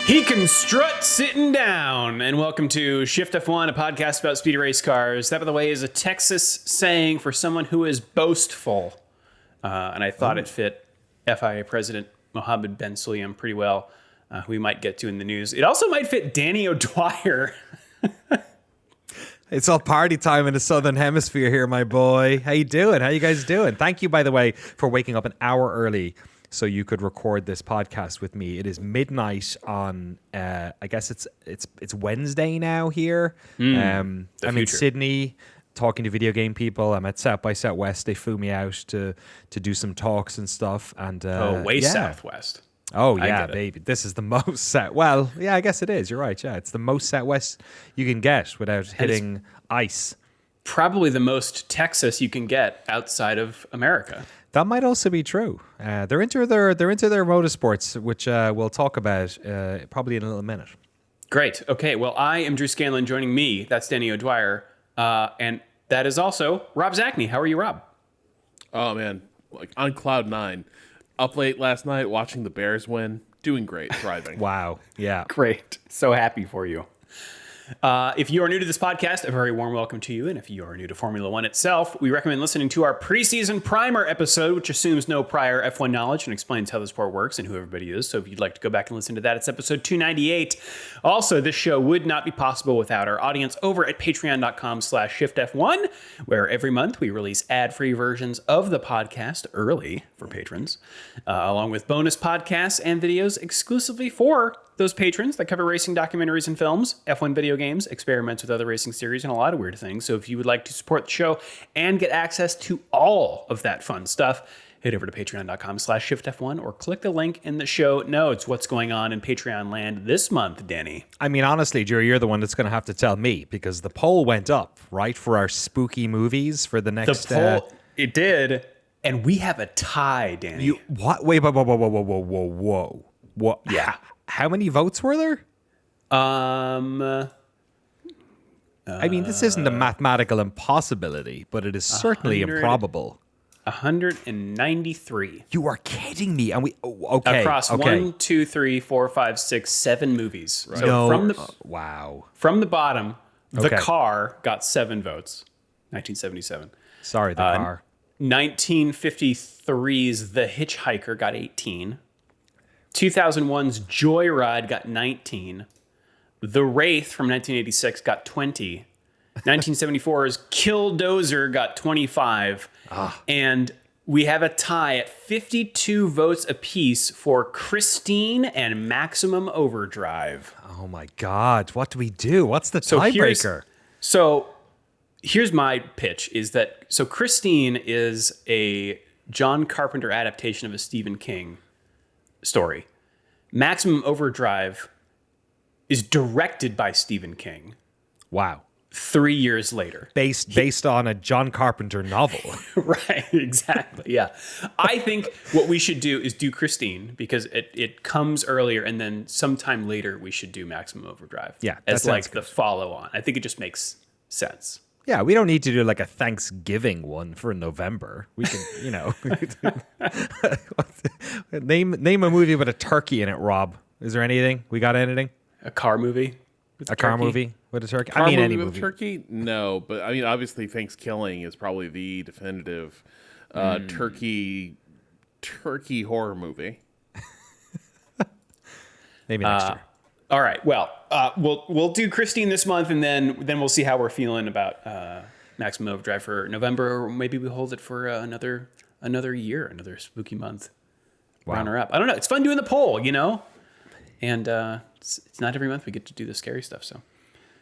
He can strut sitting down. And welcome to Shift+F1, a podcast about speedy race cars. That, by the way, is a Texas saying for someone who is boastful. And I thought it fit FIA President Mohammed Ben Sulayem pretty well, who we might get to in the news. It also might fit Danny O'Dwyer. It's all party time in the Southern Hemisphere here, my boy. How you doing? How you guys doing? Thank you, by the way, for waking up an hour early so you could record this podcast with me. It is midnight on, I guess it's Wednesday now here. I'm in Sydney talking to video game people. I'm at South by Southwest. They flew me out to do some talks and stuff. And Southwest. Oh, yeah, baby. This is the most set. Well, yeah, I guess it is. You're right. Yeah, it's the most Southwest you can get without hitting ice. Probably the most Texas you can get outside of America. That might also be true. They're into their motorsports, which we'll talk about probably in a little minute. Great. Okay. Well, I am Drew Scanlon. Joining me, that's Danny O'Dwyer, and that is also Rob Zachney. How are you, Rob? Oh man, like on cloud nine. Up late last night watching the Bears win. Doing great, thriving. Wow. Yeah. Great. So happy for you. If you are new to this podcast, a very warm welcome to you. And if you are new to Formula One itself, we recommend listening to our preseason primer episode, which assumes no prior F1 knowledge and explains how the sport works and who everybody is. So if you'd like to go back and listen to that, it's episode 298. Also, this show would not be possible without our audience over at patreon.com/shiftf1, where every month we release ad-free versions of the podcast early for patrons, along with bonus podcasts and videos exclusively for those patrons that cover racing documentaries and films, F1 video games, experiments with other racing series, and a lot of weird things. So if you would like to support the show and get access to all of that fun stuff, head over to patreon.com/shiftf1 or click the link in the show notes. What's going on in Patreon land this month, Danny? I mean, honestly, Drew, you're the one that's going to have to tell me because the poll went up, right, for our spooky movies for the next... The poll, it did, and we have a tie, Danny. What? Wait, whoa. What? Yeah. How many votes were there? I mean, this isn't a mathematical impossibility, but it is certainly improbable. 193. You are kidding me. And okay. Across 1, 2, 3, 4, 5, 6, 7 movies. Right. So wow. From the bottom, The Car got 7 votes. 1977. Sorry, The Car. 1953's The Hitchhiker got 18. 2001's Joyride got 19. The Wraith from 1986 got 20. 1974's Killdozer got 25. And we have a tie at 52 votes apiece for Christine and Maximum Overdrive. Oh my God. What do we do? What's the tiebreaker? So here's my pitch is that, so Christine is a John Carpenter adaptation of a Stephen King story. Maximum Overdrive is directed by Stephen King. Wow. 3 years later. Based on a John Carpenter novel. Right, exactly, yeah. I think what we should do is do Christine because it comes earlier and then sometime later we should do Maximum Overdrive. Yeah, as like the follow-on. I think it just makes sense. Yeah, we don't need to do like a Thanksgiving one for November. We can, name a movie with a turkey in it, Rob. Is there anything? We got anything? A car movie? Car movie with a turkey? Any movie with turkey? No, but I mean, obviously Thanksgiving is probably the definitive turkey horror movie. Maybe next year. All right. Well, we'll do Christine this month, and then we'll see how we're feeling about Maximum Overdrive for November, or maybe we hold it for another year, another spooky month. Wow. Runner up. I don't know. It's fun doing the poll, and it's not every month we get to do the scary stuff. So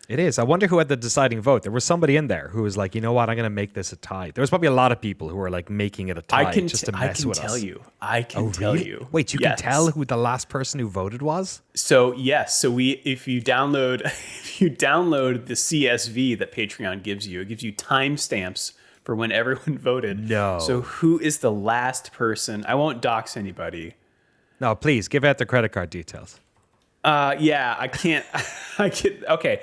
it is. I wonder who had the deciding vote. There was somebody in there who was like, you know what? I'm going to make this a tie. There was probably a lot of people who were like making it a tie just to mess with us. I can tell you. Wait, you can tell who the last person who voted was? So yes. So if you download the CSV that Patreon gives you, it gives you timestamps for when everyone voted. No. So who is the last person? I won't dox anybody. No, please give out the credit card details. Yeah, I can't. Okay.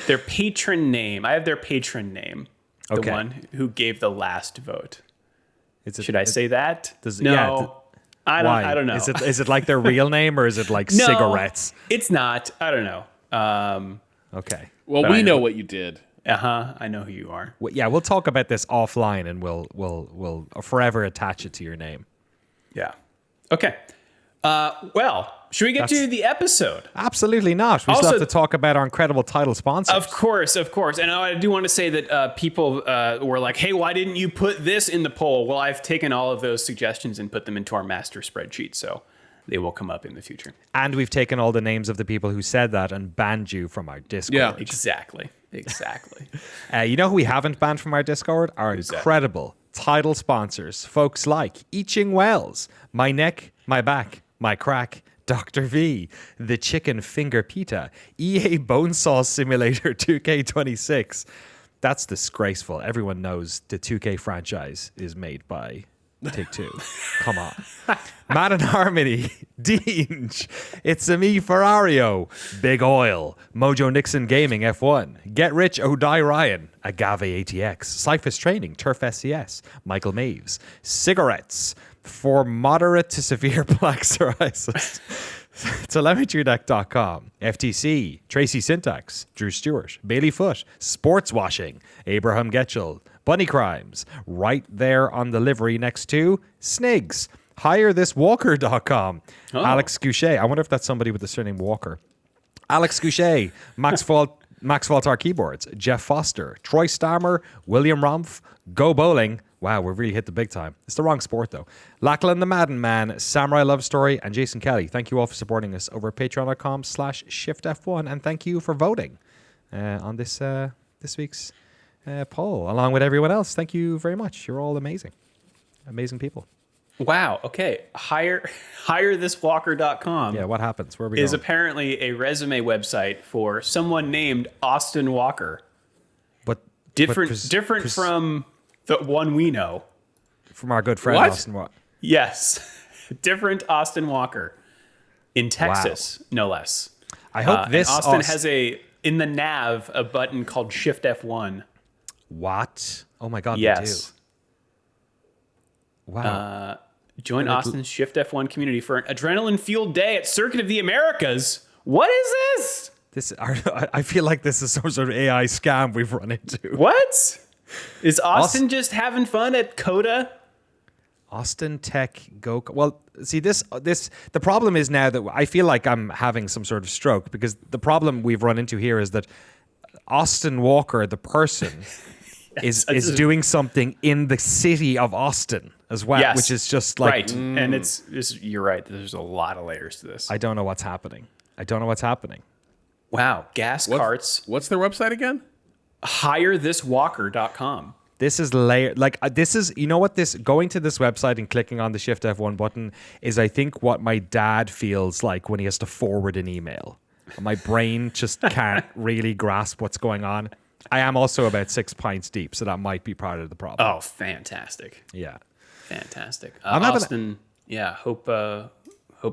Their patron name. I have their patron name. The one who gave the last vote. Should I say that? No. Why? I don't know. Is it like their real name or is it like No, cigarettes? It's not. I don't know. Okay. Well, But we I know know- what you did. I know who you are. Well, yeah, we'll talk about this offline, and we'll forever attach it to your name. Yeah. Okay. Well, should we get to the episode? Absolutely not. We still Also- have to talk about our incredible title sponsors. Of course. And I do want to say that people were like, hey, why didn't you put this in the poll? Well, I've taken all of those suggestions and put them into our master spreadsheet, so they will come up in the future. And we've taken all the names of the people who said that and banned you from our Discord. Yeah. Exactly. You know who we haven't banned from our Discord? Our that? incredible title sponsors. Folks like Eaching Wells, My Neck, My Back, My Crack, Dr. V, The Chicken Finger Pita, EA Bonesaw Simulator 2K26. That's disgraceful. Everyone knows the 2K franchise is made by Take-Two. Come on. Matt and Harmony, Deange, It's a Me Ferrario, Big Oil, Mojo Nixon Gaming F1, Get Rich O'Die Ryan, Agave ATX, Cyphus Training, Turf SCS, Michael Maves, Cigarettes, for moderate to severe plaque psoriasis. Telemetrydeck.com, FTC, Tracy Syntax, Drew Stewart, Bailey Foot, Sports Washing, Abraham Getchell, Bunny Crimes, right there on the livery next to Snigs, HireThisWalker.com, Alex Goucher. I wonder if that's somebody with the surname Walker. Alex Goucher, Max Valtar Keyboards, Jeff Foster, Troy Stammer, William Rumpf, Go Bowling. Wow, we've really hit the big time. It's the wrong sport, though. Lachlan the Madden Man, Samurai Love Story, and Jason Kelly. Thank you all for supporting us over at patreon.com/shiftf1. And thank you for voting on this week's poll, along with everyone else. Thank you very much. You're all amazing. Amazing people. Wow. Okay. HireThisWalker.com. Yeah, what happens? Where are we is going? apparently a resume website for someone named Austin Walker. Different from the one we know. From our good friend What? Austin Walker. Yes. Different Austin Walker in Texas, no less. I hope this Austin has in the nav a button called Shift F1. What? Oh my God, Yes. they do. Wow. Join Austin's Shift F1 community for an adrenaline-fueled day at Circuit of the Americas. What is this? I feel like this is some sort of AI scam we've run into. What? Is Austin just having fun at CODA? Austin Tech Go. Well, see the problem is now that I feel like I'm having some sort of stroke, because the problem we've run into here is that Austin Walker, the person, is doing something in the city of Austin as well, Yes. which is just like Right. And it's you're right. There's a lot of layers to this. I don't know what's happening. Wow. Gas carts. What's their website again? HireThisWalker.com. This is this is, you know what, this going to this website and clicking on the Shift F1 button is, I think, what my dad feels like when he has to forward an email. My brain just can't really grasp what's going on. I am also about 6 pints deep, so that might be part of the problem. Oh, fantastic. Yeah. Fantastic. I'm having Austin, hope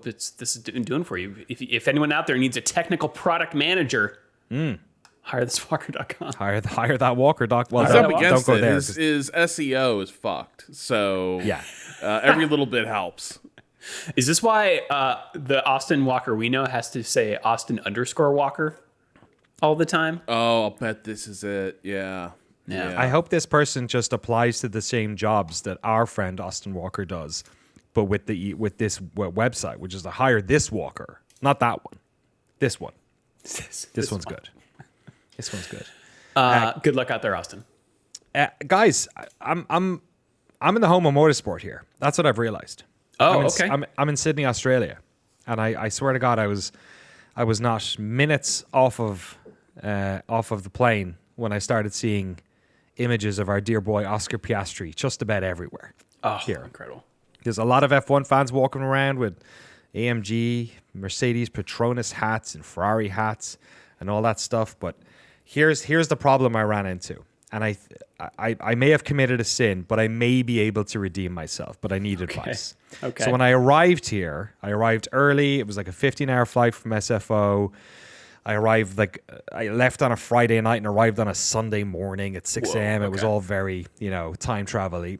this is doing for you. If anyone out there needs a technical product manager, HireThisWalker.com. Hire that Walker doc. Well, He's that up walk? against don't go it. there. His SEO is fucked. So Yeah. every little bit helps. Is this why the Austin Walker we know has to say Austin_Walker all the time? Oh, I'll bet this is it. Yeah. Yeah. I hope this person just applies to the same jobs that our friend Austin Walker does, but with this website, which is to hire this Walker, not that one. This one. This one's good. This one's good. Good luck out there, Austin. Guys, I'm in the home of motorsport here. That's what I've realized. Oh, okay. I'm in Sydney, Australia, and I swear to God, I was not minutes off of the plane when I started seeing images of our dear boy Oscar Piastri just about everywhere. Oh, here. incredible. There's a lot of F1 fans walking around with AMG, Mercedes, Petronas hats and Ferrari hats and all that stuff. But here's the problem I ran into. And I may have committed a sin, but I may be able to redeem myself. But I need advice. Okay. So when I arrived here, I arrived early. It was like a 15-hour flight from SFO. I left on a Friday night and arrived on a Sunday morning at 6 a.m. It was all very, time travel-y.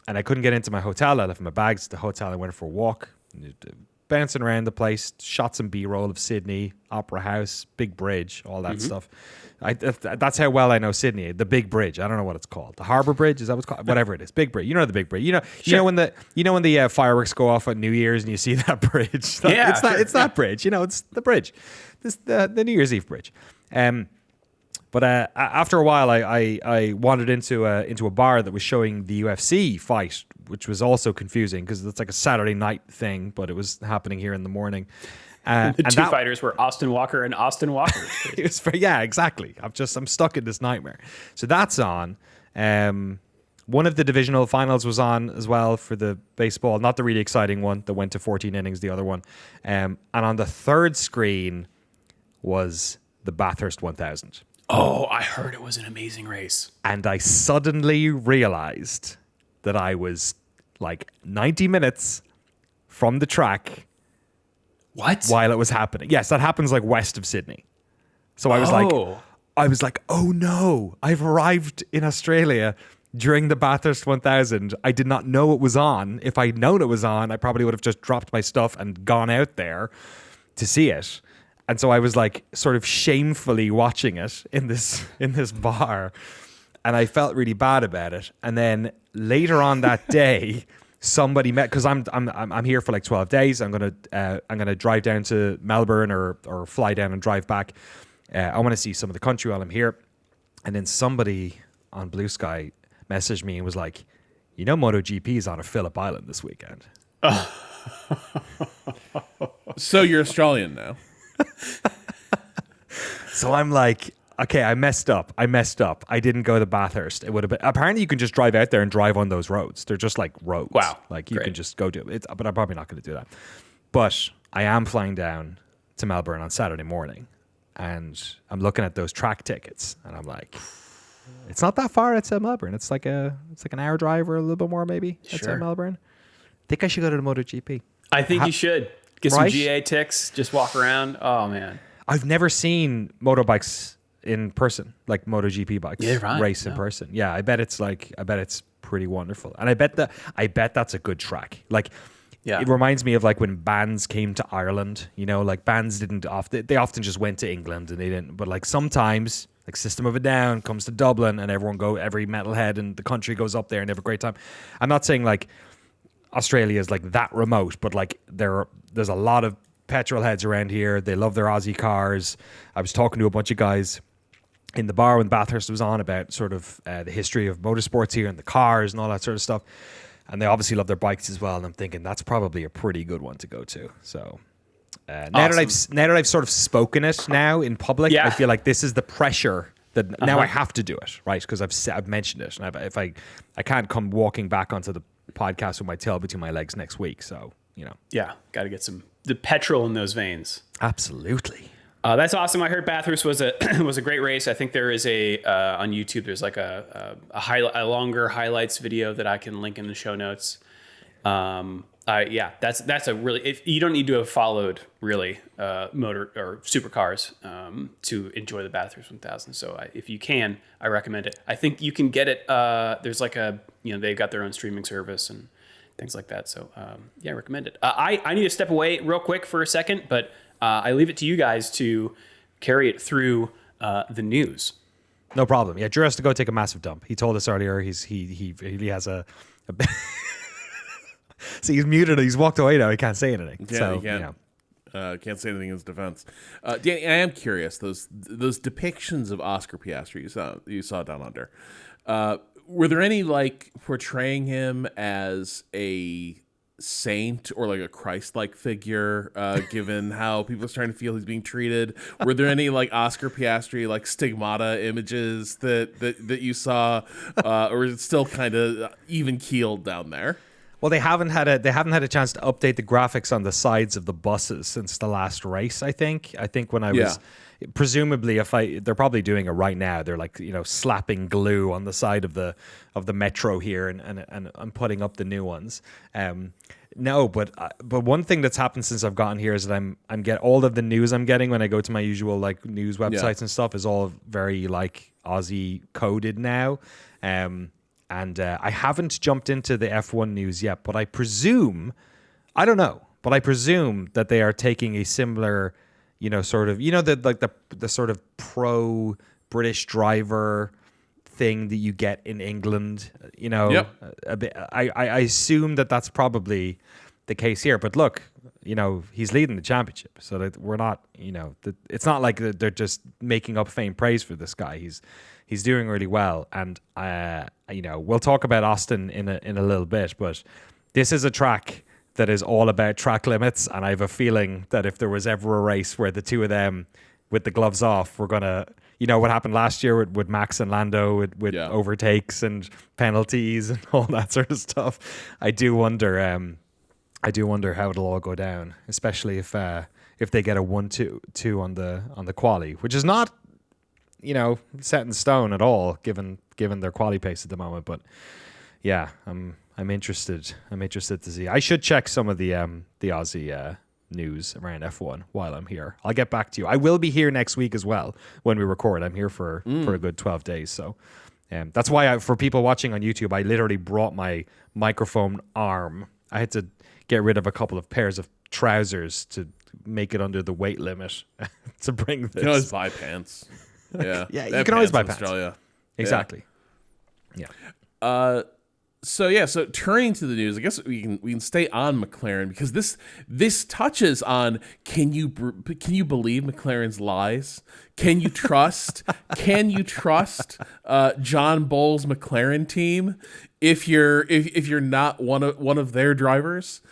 and I couldn't get into my hotel. I left my bags at the hotel. I went for a walk, bouncing around the place, shot some B-roll of Sydney, Opera House, Big Bridge, all that stuff. That's how well I know Sydney. The Big Bridge. I don't know what it's called. The Harbour Bridge, is that what it's called? Whatever it is. Big Bridge. You know the Big Bridge. You know when the fireworks go off on New Year's and you see that bridge. It's that bridge. It's the bridge. The New Year's Eve bridge. But after a while, I wandered into a bar that was showing the UFC fight, which was also confusing because it's like a Saturday night thing, but it was happening here in the morning. The two fighters were Austin Walker and Austin Walker. Exactly. I'm stuck in this nightmare. So that's on. One of the divisional finals was on as well for the baseball, not the really exciting one that went to 14 innings, the other one. And on the third screen was the Bathurst 1000. Oh, I heard it was an amazing race. And I suddenly realized that I was like 90 minutes from the track. What? While it was happening. Yes, that happens like west of Sydney. So I was like, oh no, I've arrived in Australia during the Bathurst 1000. I did not know it was on. If I'd known it was on, I probably would have just dropped my stuff and gone out there to see it. And so I was like sort of shamefully watching it in this bar, and I felt really bad about it. And then later on that day, somebody met, because I'm here for like 12 days. I'm gonna drive down to Melbourne or fly down and drive back. I want to see some of the country while I'm here. And then somebody on Blue Sky messaged me and was like, MotoGP is on a Phillip Island this weekend. So you're Australian now. So I'm like, okay, I messed up. I didn't go to Bathurst. It would have been, apparently you can just drive out there and drive on those roads. They're just like roads. Wow. Like you can just go do it. But I'm probably not going to do that. But I am flying down to Melbourne on Saturday morning, and I'm looking at those track tickets, and I'm like, it's not that far outside Melbourne. It's like an hour drive or a little bit more maybe outside Melbourne. I think I should go to the MotoGP. I think you should. Get some GA ticks, just walk around. Oh, man. I've never seen motorbikes in person, like MotoGP bikes race in person. Yeah, I bet it's pretty wonderful. And I bet that's a good track. Like, it reminds me of like when bands came to Ireland, like bands they often just went to England and they didn't, but like sometimes like System of a Down comes to Dublin and every metalhead in the country goes up there and they have a great time. I'm not saying like Australia is like that remote, but like there's a lot of petrol heads around here. They love their Aussie cars. I was talking to a bunch of guys in the bar when Bathurst was on about sort of the history of motorsports here and the cars and all that sort of stuff. And they obviously love their bikes as well. And I'm thinking that's probably a pretty good one to go to. So now that I've sort of spoken it now in public, I feel like this is the pressure that now I have to do it, right? Because I've mentioned it, and if I can't come walking back onto the podcast with my tail between my legs next week. So got to get the petrol in those veins. Absolutely. That's awesome. I heard Bathurst was a great race. I think there is on YouTube. There's like a longer highlights video that I can link in the show notes. That's a really. You don't need to have followed really motor or supercars to enjoy the Bathurst 1000. So if you can, I recommend it. I think you can get it. There's like they've got their own streaming service and things like that. So I recommend it. I need to step away real quick for a second, but I leave it to you guys to carry it through the news. No problem. Yeah, Drew has to go take a massive dump. He told us earlier he has a so he's muted. He's walked away now. He can't say anything. Yeah, so he can't. Can't say anything in his defense. Danny, I am curious. Those depictions of Oscar Piastri you saw down under. Were there any like portraying him as a saint or like a Christ-like figure, given how people are starting to feel he's being treated? Were there any like Oscar Piastri like stigmata images that you saw, or is it still kind of even keeled down there? Well, they haven't had a chance to update the graphics on the sides of the buses since the last race. I think when I was presumably they're probably doing it right now. They're like slapping glue on the side of the metro here and putting up the new ones. No, but one thing that's happened since I've gotten here is that I'm get all of the news I'm getting when I go to my usual like news websites and stuff is all very like Aussie coded now. And And I haven't jumped into the F1 news yet, but I presume, I don't know, but I presume that they are taking a similar, sort of, the sort of pro British driver thing that you get in England, Yep. a bit. I assume that that's probably the case here. But look, he's leading the championship, so that we're not, it's not like they're just making up faint praise for this guy. He's doing really well, and we'll talk about Austin in a little bit, but this is a track that is all about track limits, and I have a feeling that if there was ever a race where the two of them with the gloves off, we're gonna, what happened last year with Max and Lando with overtakes and penalties and all that sort of stuff. I do wonder how it'll all go down, especially if they get a 1-2 on the quali, which is not, set in stone at all, given their quali pace at the moment. But yeah, I'm interested. I'm interested to see. I should check some of the Aussie news around F1 while I'm here. I'll get back to you. I will be here next week as well when we record. I'm here for a good 12 days. So that's why for people watching on YouTube, I literally brought my microphone arm. I had to get rid of a couple of pairs of trousers to make it under the weight limit to bring this. You can always buy pants. Yeah, yeah, you can always buy pants. Australia. Exactly. Yeah. So turning to the news, I guess we can stay on McLaren because this touches on can you believe McLaren's lies? Can you trust John Bull's McLaren team if you're not one of their drivers?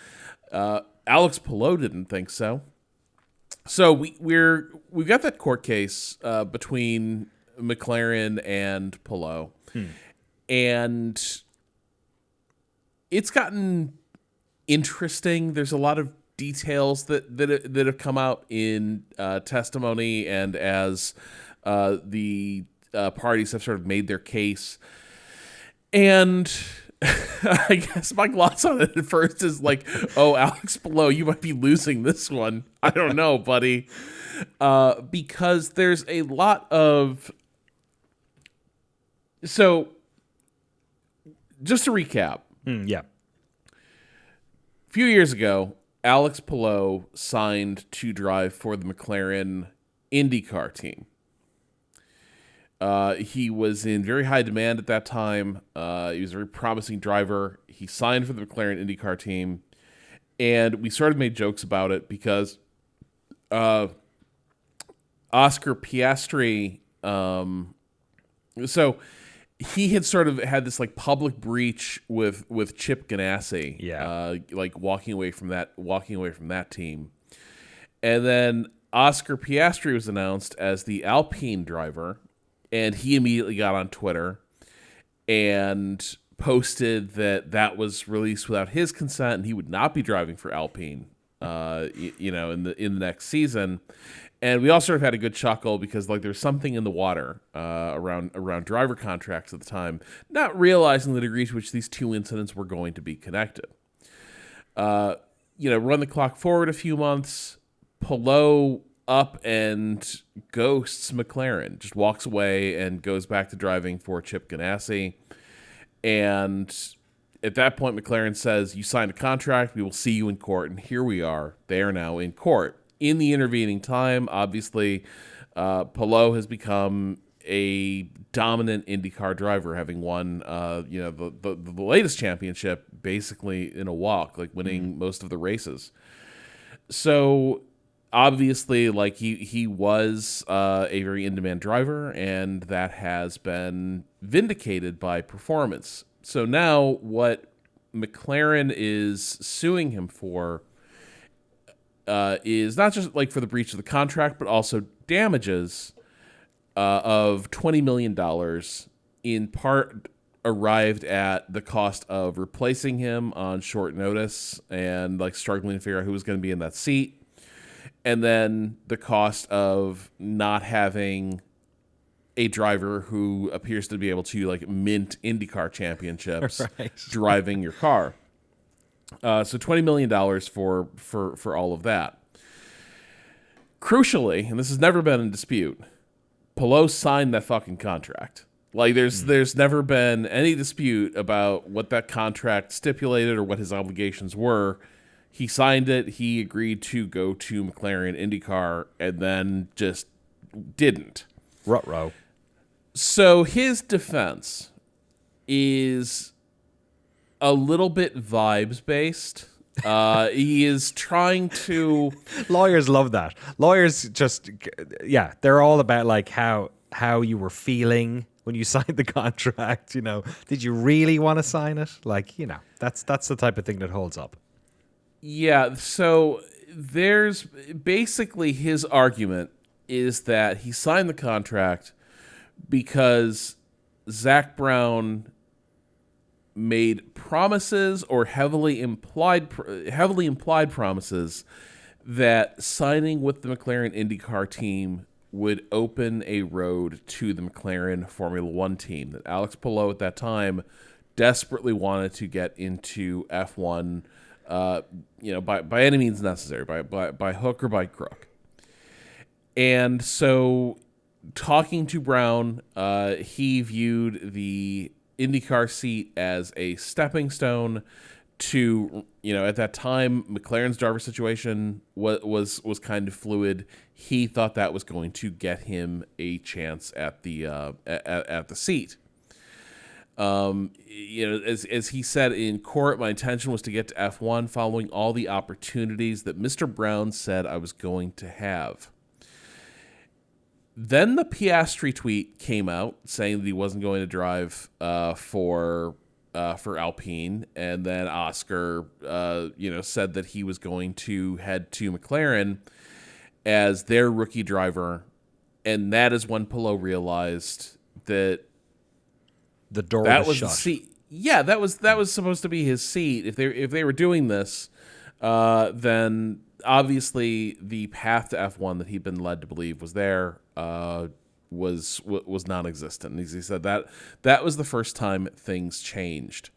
Alex Palou didn't think so. So we've got that court case between McLaren and Palou, and it's gotten interesting. There's a lot of details that have come out in testimony and as the parties have sort of made their case. And I guess my gloss on it at first is like, oh, Alex Palou, you might be losing this one. I don't know, buddy. Because there's a lot of... So, just to recap. Yeah. A few years ago, Alex Palou signed to drive for the McLaren IndyCar team. He was in very high demand at that time. He was a very promising driver. He signed for the McLaren IndyCar team, and we sort of made jokes about it because Oscar Piastri. So he had sort of had this like public breach with Chip Ganassi. Yeah. Like walking away from that team, and then Oscar Piastri was announced as the Alpine driver. And he immediately got on Twitter and posted that was released without his consent, and he would not be driving for Alpine, in the next season. And we all sort of had a good chuckle because like there's something in the water around driver contracts at the time, not realizing the degree to which these two incidents were going to be connected. Run the clock forward a few months, Palou up and ghosts McLaren, just walks away and goes back to driving for Chip Ganassi. And at that point, McLaren says, you signed a contract, we will see you in court. And here we are. They are now in court. In the intervening time, obviously, Palou has become a dominant IndyCar driver, having won the latest championship basically in a walk, like winning most of the races. So obviously, like he was a very in-demand driver, and that has been vindicated by performance. So now what McLaren is suing him for is not just like for the breach of the contract, but also damages of $20 million, in part arrived at the cost of replacing him on short notice and like struggling to figure out who was going to be in that seat. And then the cost of not having a driver who appears to be able to like mint IndyCar championships driving your car. So $20 million for all of that. Crucially, and this has never been in dispute, Palou signed that fucking contract. Like there's never been any dispute about what that contract stipulated or what his obligations were. He signed it. He agreed to go to McLaren IndyCar, and then just didn't. Ruh-roh. So his defense is a little bit vibes based. He is trying to. Lawyers love that. Lawyers just, yeah, they're all about like how you were feeling when you signed the contract. You know, did you really want to sign it? Like, you know, that's the type of thing that holds up. Yeah. So there's basically his argument is that he signed the contract because Zach Brown made promises or heavily implied promises that signing with the McLaren IndyCar team would open a road to the McLaren Formula One team. That Alex Palou at that time desperately wanted to get into F1, by any means necessary, by hook or by crook. And so, talking to Brown, he viewed the IndyCar seat as a stepping stone to, at that time, McLaren's driver situation was kind of fluid. He thought that was going to get him a chance at the seat. As he said in court, my intention was to get to F1 following all the opportunities that Mr. Brown said I was going to have. Then the Piastri tweet came out saying that he wasn't going to drive for Alpine, and then Oscar, said that he was going to head to McLaren as their rookie driver, and that is when Palou realized that the door was shut. the seat. Yeah, that was supposed to be his seat. If they were doing this, then obviously the path to F1 that he'd been led to believe was there was non-existent. And he said that was the first time things changed.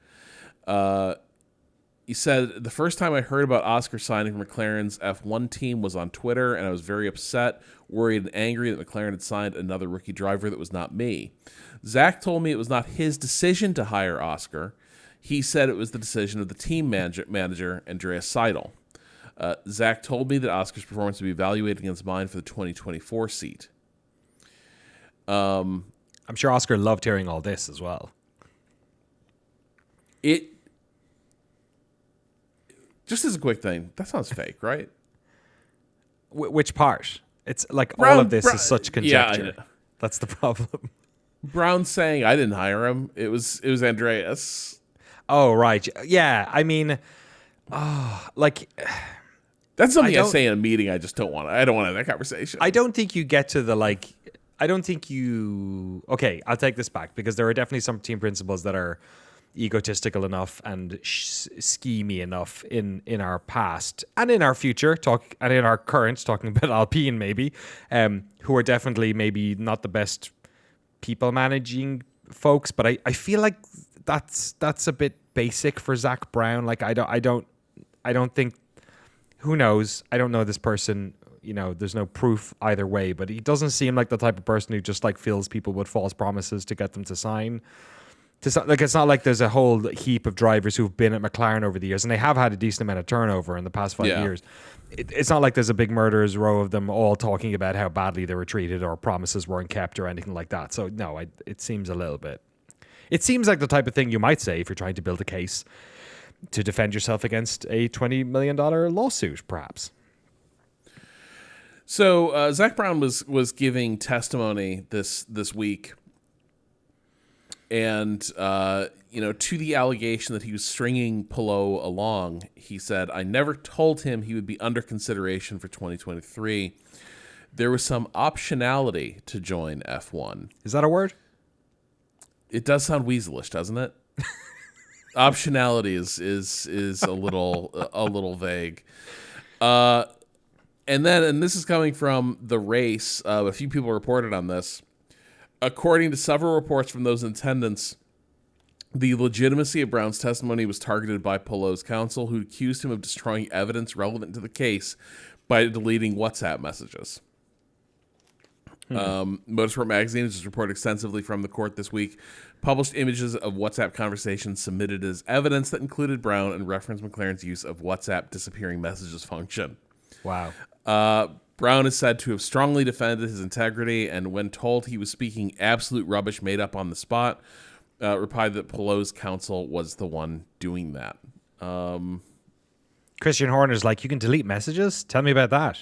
He said, the first time I heard about Oscar signing for McLaren's F1 team was on Twitter, and I was very upset, worried, and angry that McLaren had signed another rookie driver that was not me. Zach told me it was not his decision to hire Oscar. He said it was the decision of the team manager Andreas Seidel. Zach told me that Oscar's performance would be evaluated against mine for the 2024 seat. I'm sure Oscar loved hearing all this as well. Just as a quick thing, that sounds fake, right? Which part? It's like all of this is such conjecture. Yeah, that's the problem. Brown saying I didn't hire him. It was Andreas. Oh, right. Yeah, I mean, that's something I say in a meeting. I just don't want. I don't want to have that conversation. I don't think you get to the I don't think you. Okay, I'll take this back because there are definitely some team principals that are egotistical enough and schemy enough in our past and in our future and in our current, talking about Alpine maybe, who are definitely maybe not the best people managing folks, but I feel like that's a bit basic for Zach Brown. Like I don't think, who knows? I don't know this person. There's no proof either way, but he doesn't seem like the type of person who just like fills people with false promises to get them to sign. It's not like there's a whole heap of drivers who've been at McLaren over the years, and they have had a decent amount of turnover in the past 5 years. It's not like there's a big murderer's row of them all talking about how badly they were treated or promises weren't kept or anything like that. So no, it seems a little bit. It seems like the type of thing you might say if you're trying to build a case to defend yourself against a $20 million lawsuit, perhaps. So Zach Brown was giving testimony this week. And, to the allegation that he was stringing Palou along, he said, I never told him he would be under consideration for 2023. There was some optionality to join F1. Is that a word? It does sound weaselish, doesn't it? Optionality is a little vague. And this is coming from The Race. A few people reported on this. According to several reports from those in attendance, the legitimacy of Brown's testimony was targeted by Palou's counsel, who accused him of destroying evidence relevant to the case by deleting WhatsApp messages. Motorsport Magazine, which has reported extensively from the court this week, published images of WhatsApp conversations submitted as evidence that included Brown and referenced McLaren's use of WhatsApp disappearing messages function. Wow. Brown is said to have strongly defended his integrity, and when told he was speaking absolute rubbish made up on the spot, replied that Pelot's counsel was the one doing that. Christian Horner's like, you can delete messages? Tell me about that.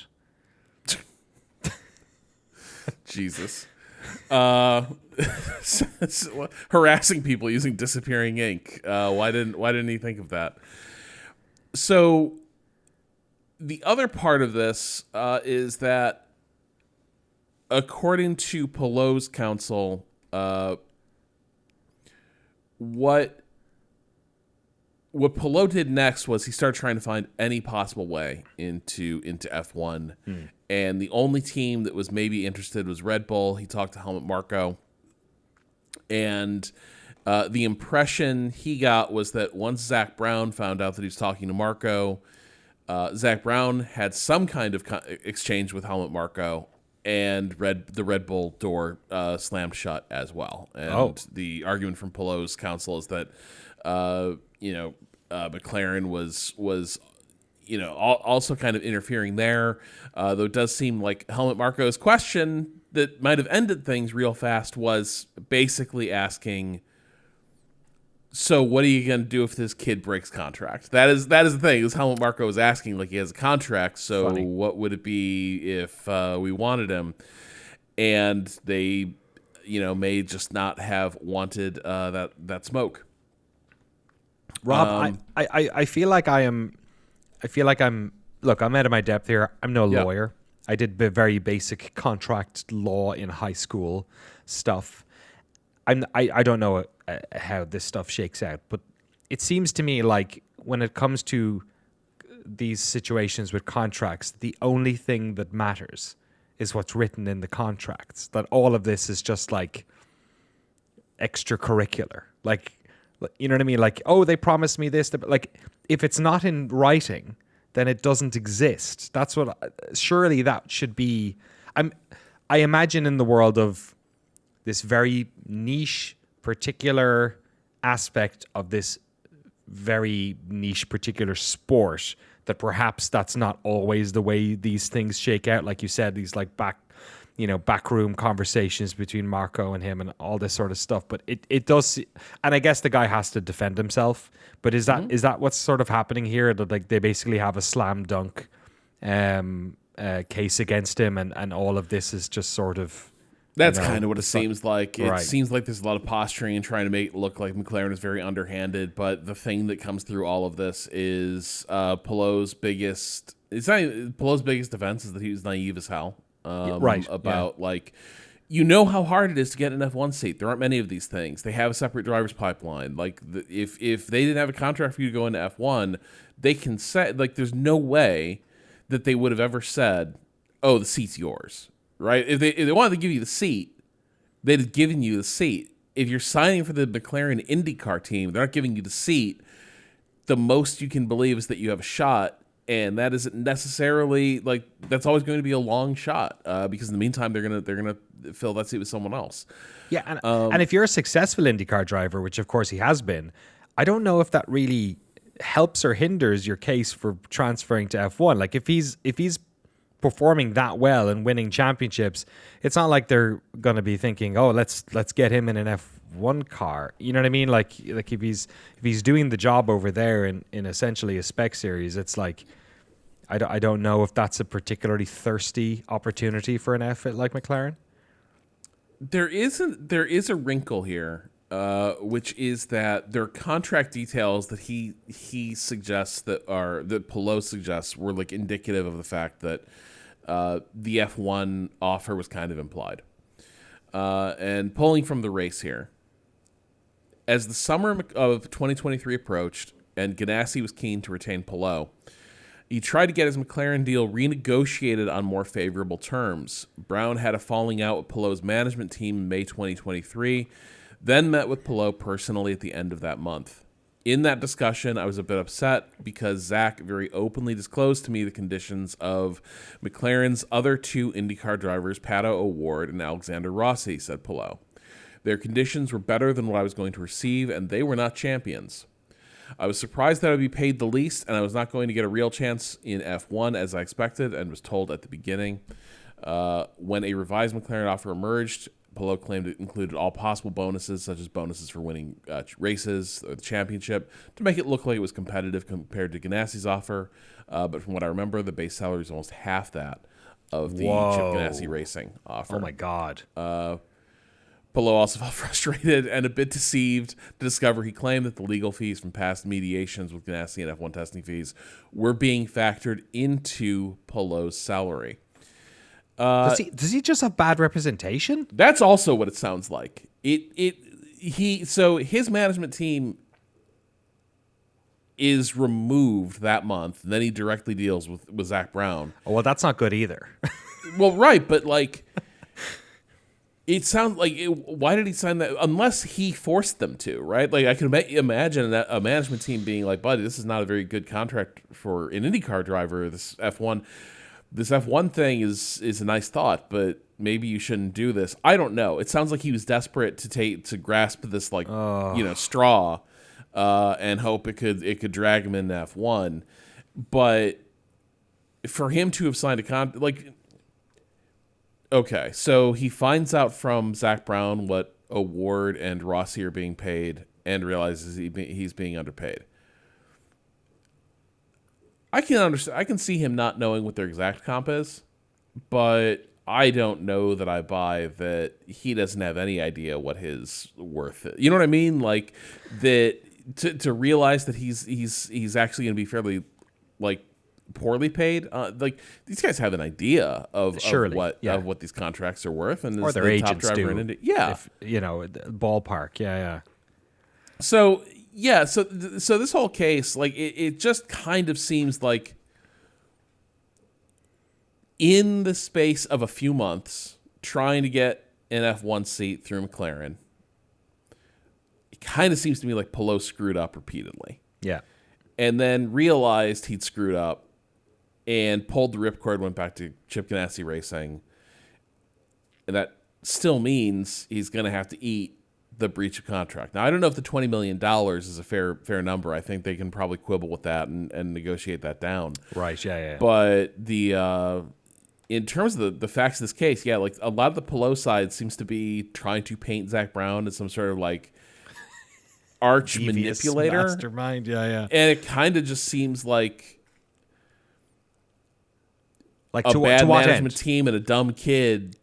Jesus. Harassing people using disappearing ink. Why didn't he think of that? So the other part of this is that according to Pelot's counsel, what Pelot did next was he started trying to find any possible way into F1. And the only team that was maybe interested was Red Bull. He talked to Helmut Marko. And the impression he got was that once Zach Brown found out that he was talking to Marko, Zach Brown had some kind of exchange with Helmut Marko, and the Red Bull door slammed shut as well. And the argument from Pelot's counsel is that McLaren was also kind of interfering there, though it does seem like Helmut Marko's question that might have ended things real fast was basically asking, so what are you going to do if this kid breaks contract? That is the thing, is Helmut Marko was asking, like, he has a contract, so Funny. What would it be if we wanted him? And they, may just not have wanted that smoke. Rob, I feel like I'm look, I'm out of my depth here. I'm no lawyer. I did very basic contract law in high school stuff. I don't know how this stuff shakes out, but it seems to me like when it comes to these situations with contracts, the only thing that matters is what's written in the contracts. That all of this is just like extracurricular. Like, you know what I mean? Like, oh, they promised me this. Like, if it's not in writing, then it doesn't exist. That's what. Surely that should be. I imagine in the world of this very niche, particular aspect of this very niche, particular sport, that perhaps that's not always the way these things shake out. Like you said, these like backroom conversations between Marko and him and all this sort of stuff. But it does, and I guess the guy has to defend himself. But is that what's sort of happening here? That like they basically have a slam dunk case against him, and all of this is just sort of. That's kind of what it seems like. It seems like there's a lot of posturing and trying to make it look like McLaren is very underhanded. But the thing that comes through all of this is Pelot's biggest. It's not Pelot's biggest defense is that he was naive as hell. About like, how hard it is to get an F1 seat. There aren't many of these things. They have a separate driver's pipeline. Like if they didn't have a contract for you to go into F1, they can say, like, there's no way that they would have ever said, oh, the seat's yours. Right? If they wanted to give you the seat, they'd have given you the seat. If you're signing for the McLaren IndyCar team, they're not giving you the seat. The most you can believe is that you have a shot, and that isn't necessarily like that's always going to be a long shot because in the meantime they're gonna fill that seat with someone else. Yeah, and if you're a successful IndyCar driver, which of course he has been, I don't know if that really helps or hinders your case for transferring to F1. Like if he's performing that well and winning championships, it's not like they're going to be thinking, oh, let's get him in an F1 car. You know what I mean? Like if he's doing the job over there in essentially a spec series, it's like I don't know if that's a particularly thirsty opportunity for an outfit like McLaren. There is a wrinkle here, which is that there are contract details that he suggests that Pelot suggests were like indicative of the fact that the F1 offer was kind of implied. And pulling from the race here, as the summer of 2023 approached and Ganassi was keen to retain Pelot, he tried to get his McLaren deal renegotiated on more favorable terms. Brown had a falling out with Pelot's management team in May 2023, then met with Pelot personally at the end of that month. In that discussion, I was a bit upset because Zach very openly disclosed to me the conditions of McLaren's other two IndyCar drivers, Pato O'Ward and Alexander Rossi, said Palou. Their conditions were better than what I was going to receive, and they were not champions. I was surprised that I would be paid the least, and I was not going to get a real chance in F1 as I expected and was told at the beginning. When a revised McLaren offer emerged, Palou claimed it included all possible bonuses, such as bonuses for winning races or the championship, to make it look like it was competitive compared to Ganassi's offer. But from what I remember, the base salary is almost half that of the Chip Ganassi Racing offer. Oh, my God. Palou also felt frustrated and a bit deceived to discover he claimed that the legal fees from past mediations with Ganassi and F1 testing fees were being factored into Palou's salary. Does he just have bad representation? That's also what it sounds like. So his management team is removed that month, and then he directly deals with Zach Brown. Oh, well, that's not good either. Well, right, but like, it sounds like why did he sign that? Unless he forced them to, right? Like, I can imagine a management team being like, "Buddy, this is not a very good contract for an IndyCar driver. This F1 thing is a nice thought, but maybe you shouldn't do this." I don't know. It sounds like he was desperate to grasp this straw and hope it could drag him into F1. But for him to have signed a contract, okay, so he finds out from Zach Brown what O'Ward and Rossi are being paid and realizes he's being underpaid. I can understand. I can see him not knowing what their exact comp is, but I don't know that I buy that he doesn't have any idea what his worth is. You know what I mean? Like that to realize that he's actually going to be fairly poorly paid. These guys have an idea of what these contracts are worth, and or their agents top driver do. in India. Yeah, ballpark. Yeah. So. Yeah, so this whole case, it just kind of seems like in the space of a few months, trying to get an F1 seat through McLaren, it kind of seems to me like Palou screwed up repeatedly. Yeah. And then realized he'd screwed up and pulled the ripcord, went back to Chip Ganassi Racing. And that still means he's going to have to eat the breach of contract. Now, I don't know if the $20 million is a fair number. I think they can probably quibble with that and negotiate that down. Right, yeah. But in terms of the facts of this case, yeah, like a lot of the Palou side seems to be trying to paint Zach Brown as some sort of arch manipulator. Mastermind, yeah. And it kind of just seems like a to bad what management end? team and a dumb kid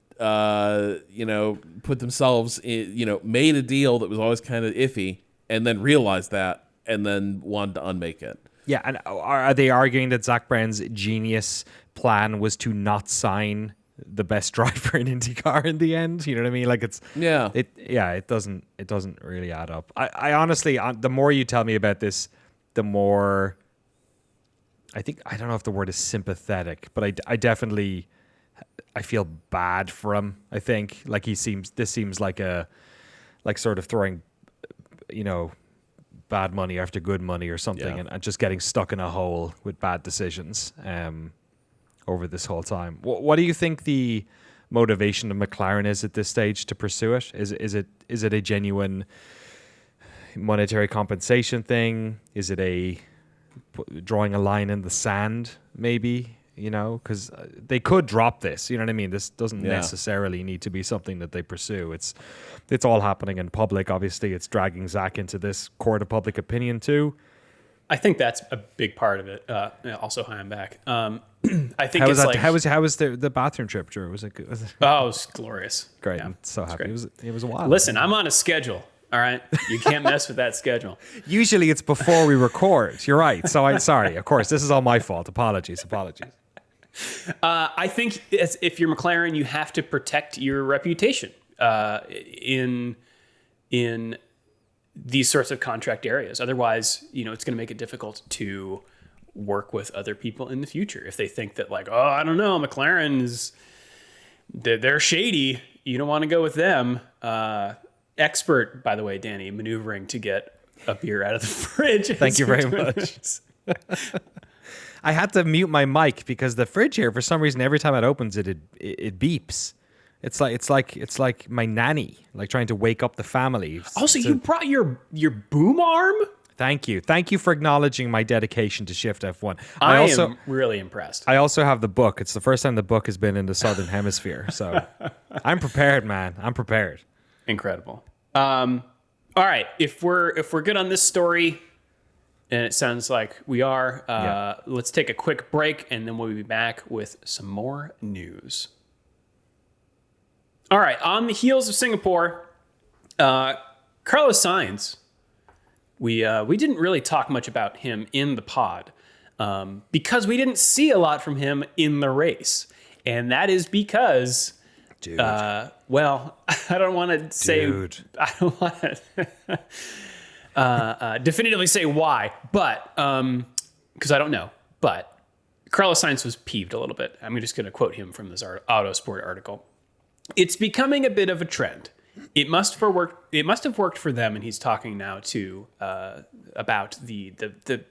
put themselves in, made a deal that was always kind of iffy and then realized that and then wanted to unmake it. Yeah, and are they arguing that Zach Brown's genius plan was to not sign the best driver in IndyCar in the end? You know what I mean? It doesn't really add up. I honestly, the more you tell me about this, the more I don't know if the word is sympathetic, but I definitely feel bad for him. I think this seems like sort of throwing, bad money after good money or something, and just getting stuck in a hole with bad decisions over this whole time. What do you think the motivation of McLaren is at this stage to pursue it? Is it a genuine monetary compensation thing? Is it a drawing a line in the sand, maybe? Because they could drop this. You know what I mean? This doesn't necessarily need to be something that they pursue. It's all happening in public. Obviously, it's dragging Zach into this court of public opinion too. I think that's a big part of it. Also, hi, I'm back. I think how was the bathroom trip, Drew? Was it good? Oh, it was glorious. Great. Yeah, I'm so happy. It was a while. Listen, I'm on a schedule. All right, you can't mess with that schedule. Usually, it's before we record. You're right. So I'm sorry. Of course, this is all my fault. Apologies. I think if you're McLaren, you have to protect your reputation in these sorts of contract areas. Otherwise, it's going to make it difficult to work with other people in the future. If they think that I don't know, McLaren they're shady. You don't want to go with them. Expert, by the way, Danny, maneuvering to get a beer out of the fridge. Thank you very much. I had to mute my mic because the fridge here, for some reason, every time it opens, it beeps. It's like my nanny, like trying to wake up the family. Also, you brought your boom arm? Thank you for acknowledging my dedication to Shift+F1. I am really impressed. I also have the book. It's the first time the book has been in the Southern Hemisphere, so I'm prepared, man. I'm prepared. Incredible. All right, if we're good on this story, and it sounds like we are, let's take a quick break, and then we'll be back with some more news. All right, on the heels of Singapore, Carlos Sainz. We didn't really talk much about him in the pod because we didn't see a lot from him in the race. And that is because, well, I don't want to say, I don't want to definitively say why, but because I don't know. But Carlos Sainz was peeved a little bit. I'm just going to quote him from this Autosport article. It's becoming a bit of a trend. It must have worked for them, and he's talking now to about the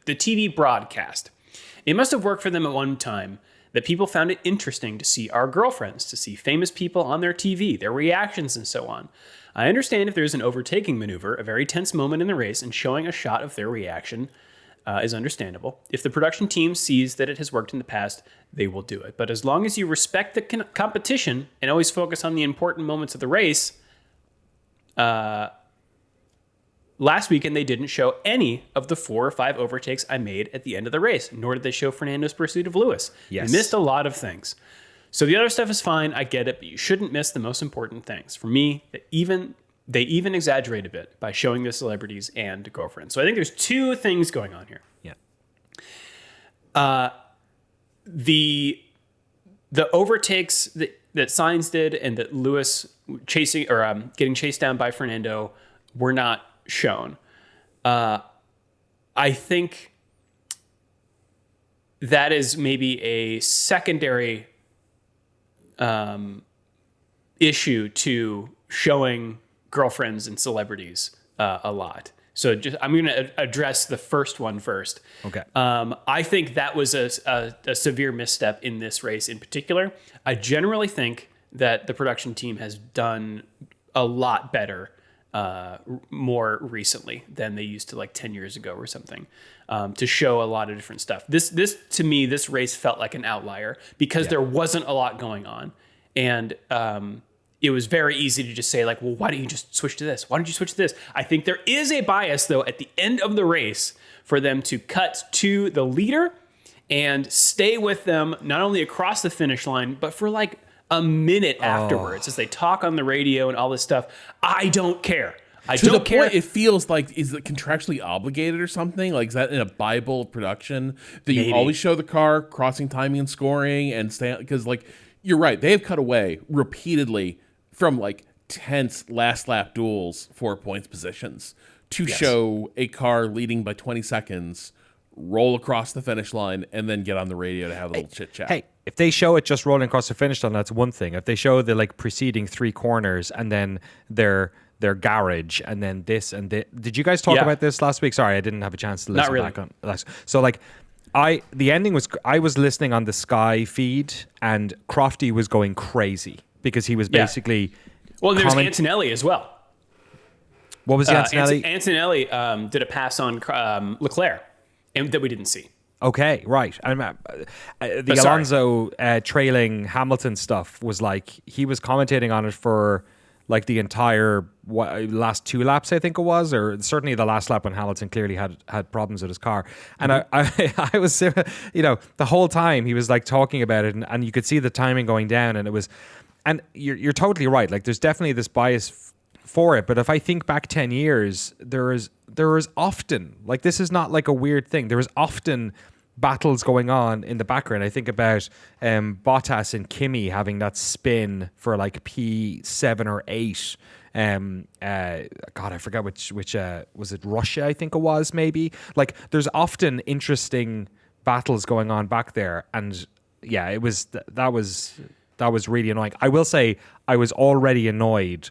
TV broadcast. It must have worked for them at one time that people found it interesting to see our girlfriends, to see famous people on their TV, their reactions, and so on. I understand if there's an overtaking maneuver, a very tense moment in the race, and showing a shot of their reaction is understandable. If the production team sees that it has worked in the past, they will do it. But as long as you respect the competition and always focus on the important moments of the race. Last weekend, they didn't show any of the 4 or 5 overtakes I made at the end of the race, nor did they show Fernando's pursuit of Lewis. Yes. They missed a lot of things. So the other stuff is fine, I get it, but you shouldn't miss the most important things. For me, they even exaggerate a bit by showing the celebrities and girlfriends. So I think there's 2 things going on here. Yeah. The overtakes that Sainz did and that Lewis getting chased down by Fernando were not shown. I think that is maybe a secondary issue to showing girlfriends and celebrities a lot. So I'm going to address the first one first. Okay. I think that was a severe misstep in this race in particular. I generally think that the production team has done a lot better more recently than they used to, like 10 years ago or something, to show a lot of different stuff. This to me, this race felt like an outlier because there wasn't a lot going on. And it was very easy to just say, like, well, why don't you just switch to this? Why don't you switch to this? I think there is a bias, though, at the end of the race for them to cut to the leader and stay with them, not only across the finish line, but for like a minute afterwards as they talk on the radio and all this stuff. I don't care. I don't care. Point, it feels like, is it contractually obligated or something? Like, is that in a Bible of production that you always show the car crossing, timing, and scoring and stay? Because, like, you're right. They have cut away repeatedly from like tense last lap duels for points positions to show a car leading by 20 seconds, roll across the finish line, and then get on the radio to have a little chit chat. Hey, if they show it just rolling across the finish line, that's one thing. If they show the like preceding 3 corners and then their garage and then this and that. Did you guys talk about this last week? Sorry, I didn't have a chance to listen. Not really. Back on last. So like, the ending was, I was listening on the Sky feed and Crofty was going crazy because he was basically. Well, there's Antonelli as well. What was the Antonelli? Antonelli did a pass on Leclerc and that we didn't see. Okay, right. The Alonso trailing Hamilton stuff was like, he was commentating on it for like the entire last 2 laps, I think it was, or certainly the last lap when Hamilton clearly had problems with his car. And I was, you know, the whole time he was like talking about it, and you could see the timing going down, and it was, and you're totally right. Like, there's definitely this bias for it, but if I think back 10 years, there is often, like, this is not like a weird thing. There is often battles going on in the background. I think about Bottas and Kimi having that spin for like P7 or 8. God, I forgot which was it, Russia, I think it was, maybe. Like, there's often interesting battles going on back there, and yeah, it was that was really annoying. I will say I was already annoyed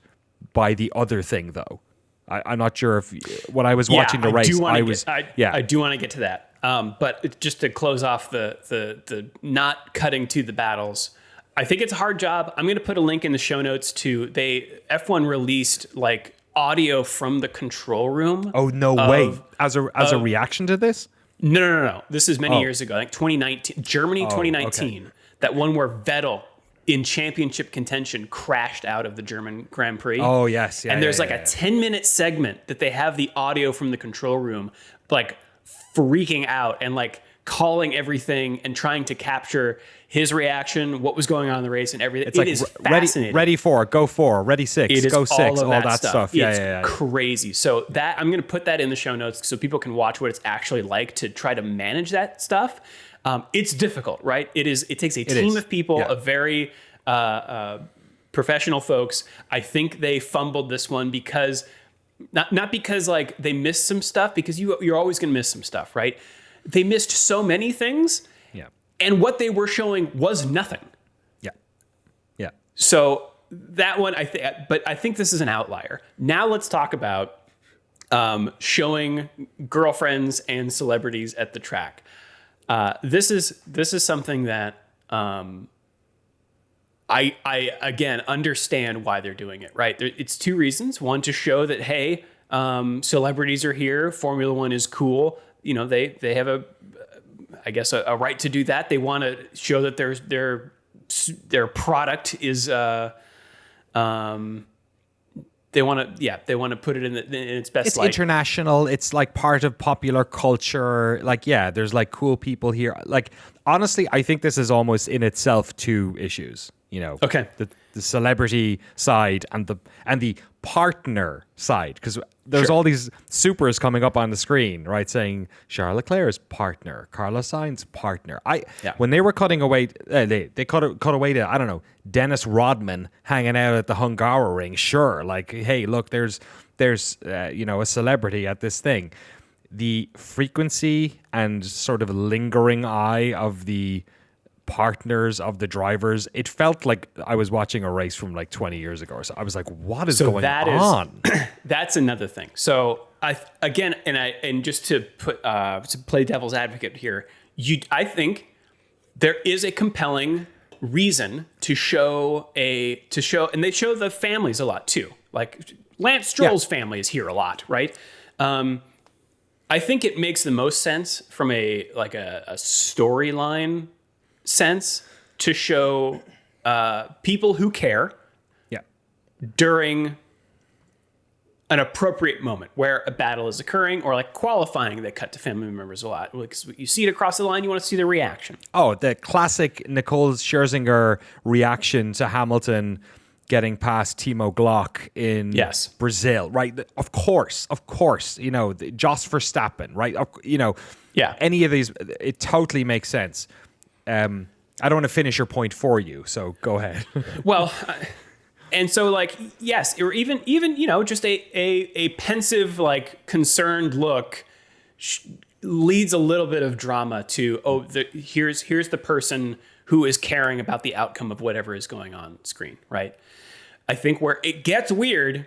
by the other thing, though. I'm not sure if when I was watching the race, I do want to get to that. But just to close off the not cutting to the battles, I think it's a hard job. I'm going to put a link in the show notes to F1 released like audio from the control room. Oh, no way. As a reaction to this? No. This is many years ago, like 2019, Germany 2019. Okay. That one where Vettel in championship contention crashed out of the German Grand Prix. Oh, yes. Yeah, and there's a 10-minute segment that they have the audio from the control room, like freaking out and like calling everything and trying to capture his reaction, what was going on in the race and everything. It is fascinating. Ready 4, go 4, ready 6, go 6, all that stuff. Yeah, crazy. So that I'm going to put that in the show notes so people can watch what it's actually like to try to manage that stuff. It's difficult, right? It takes a team of people, a very professional folks. I think they fumbled this one because not because like they missed some stuff, because you're always going to miss some stuff, right? They missed so many things. Yeah. And what they were showing was nothing. Yeah. Yeah. So that one, but I think this is an outlier. Now let's talk about showing girlfriends and celebrities at the track. This is something that I again understand why they're doing it, right? It's two reasons. One, to show that, hey, celebrities are here. Formula One is cool. You know, they have a right to do that. They want to show that their product is they want to put it in its best light. It's international. It's like part of popular culture. Like, yeah, there's like cool people here. Like, honestly, I think this is almost in itself two issues. You know, okay, the celebrity side and the partner side, because there's all these supers coming up on the screen, right, saying Charles Leclerc's partner, Carlos Sainz's partner. When they were cutting away, they cut away to, I don't know, Dennis Rodman hanging out at the Hungaroring. Sure, like, hey, look, there's a celebrity at this thing. The frequency and sort of lingering eye of the partners of the drivers, it felt like I was watching a race from like 20 years ago. So I was like, what is going on? That's another thing. So just to put to play devil's advocate here, I think there is a compelling reason to show, and they show the families a lot too. Like Lance Stroll's family is here a lot, right? I think it makes the most sense from a storyline sense to show people who care during an appropriate moment where a battle is occurring, or like qualifying, they cut to family members a lot. Because you see it across the line, you want to see the reaction. Oh, the classic Nicole Scherzinger reaction to Hamilton getting past Timo Glock in Brazil, right? Of course, you know, Jos Verstappen, right? You know, any of these, it totally makes sense. I don't want to finish your point for you, so go ahead. Well, and so like, yes, or even you know, just a pensive, like concerned look leads a little bit of drama to here's the person who is caring about the outcome of whatever is going on screen, right? I think where it gets weird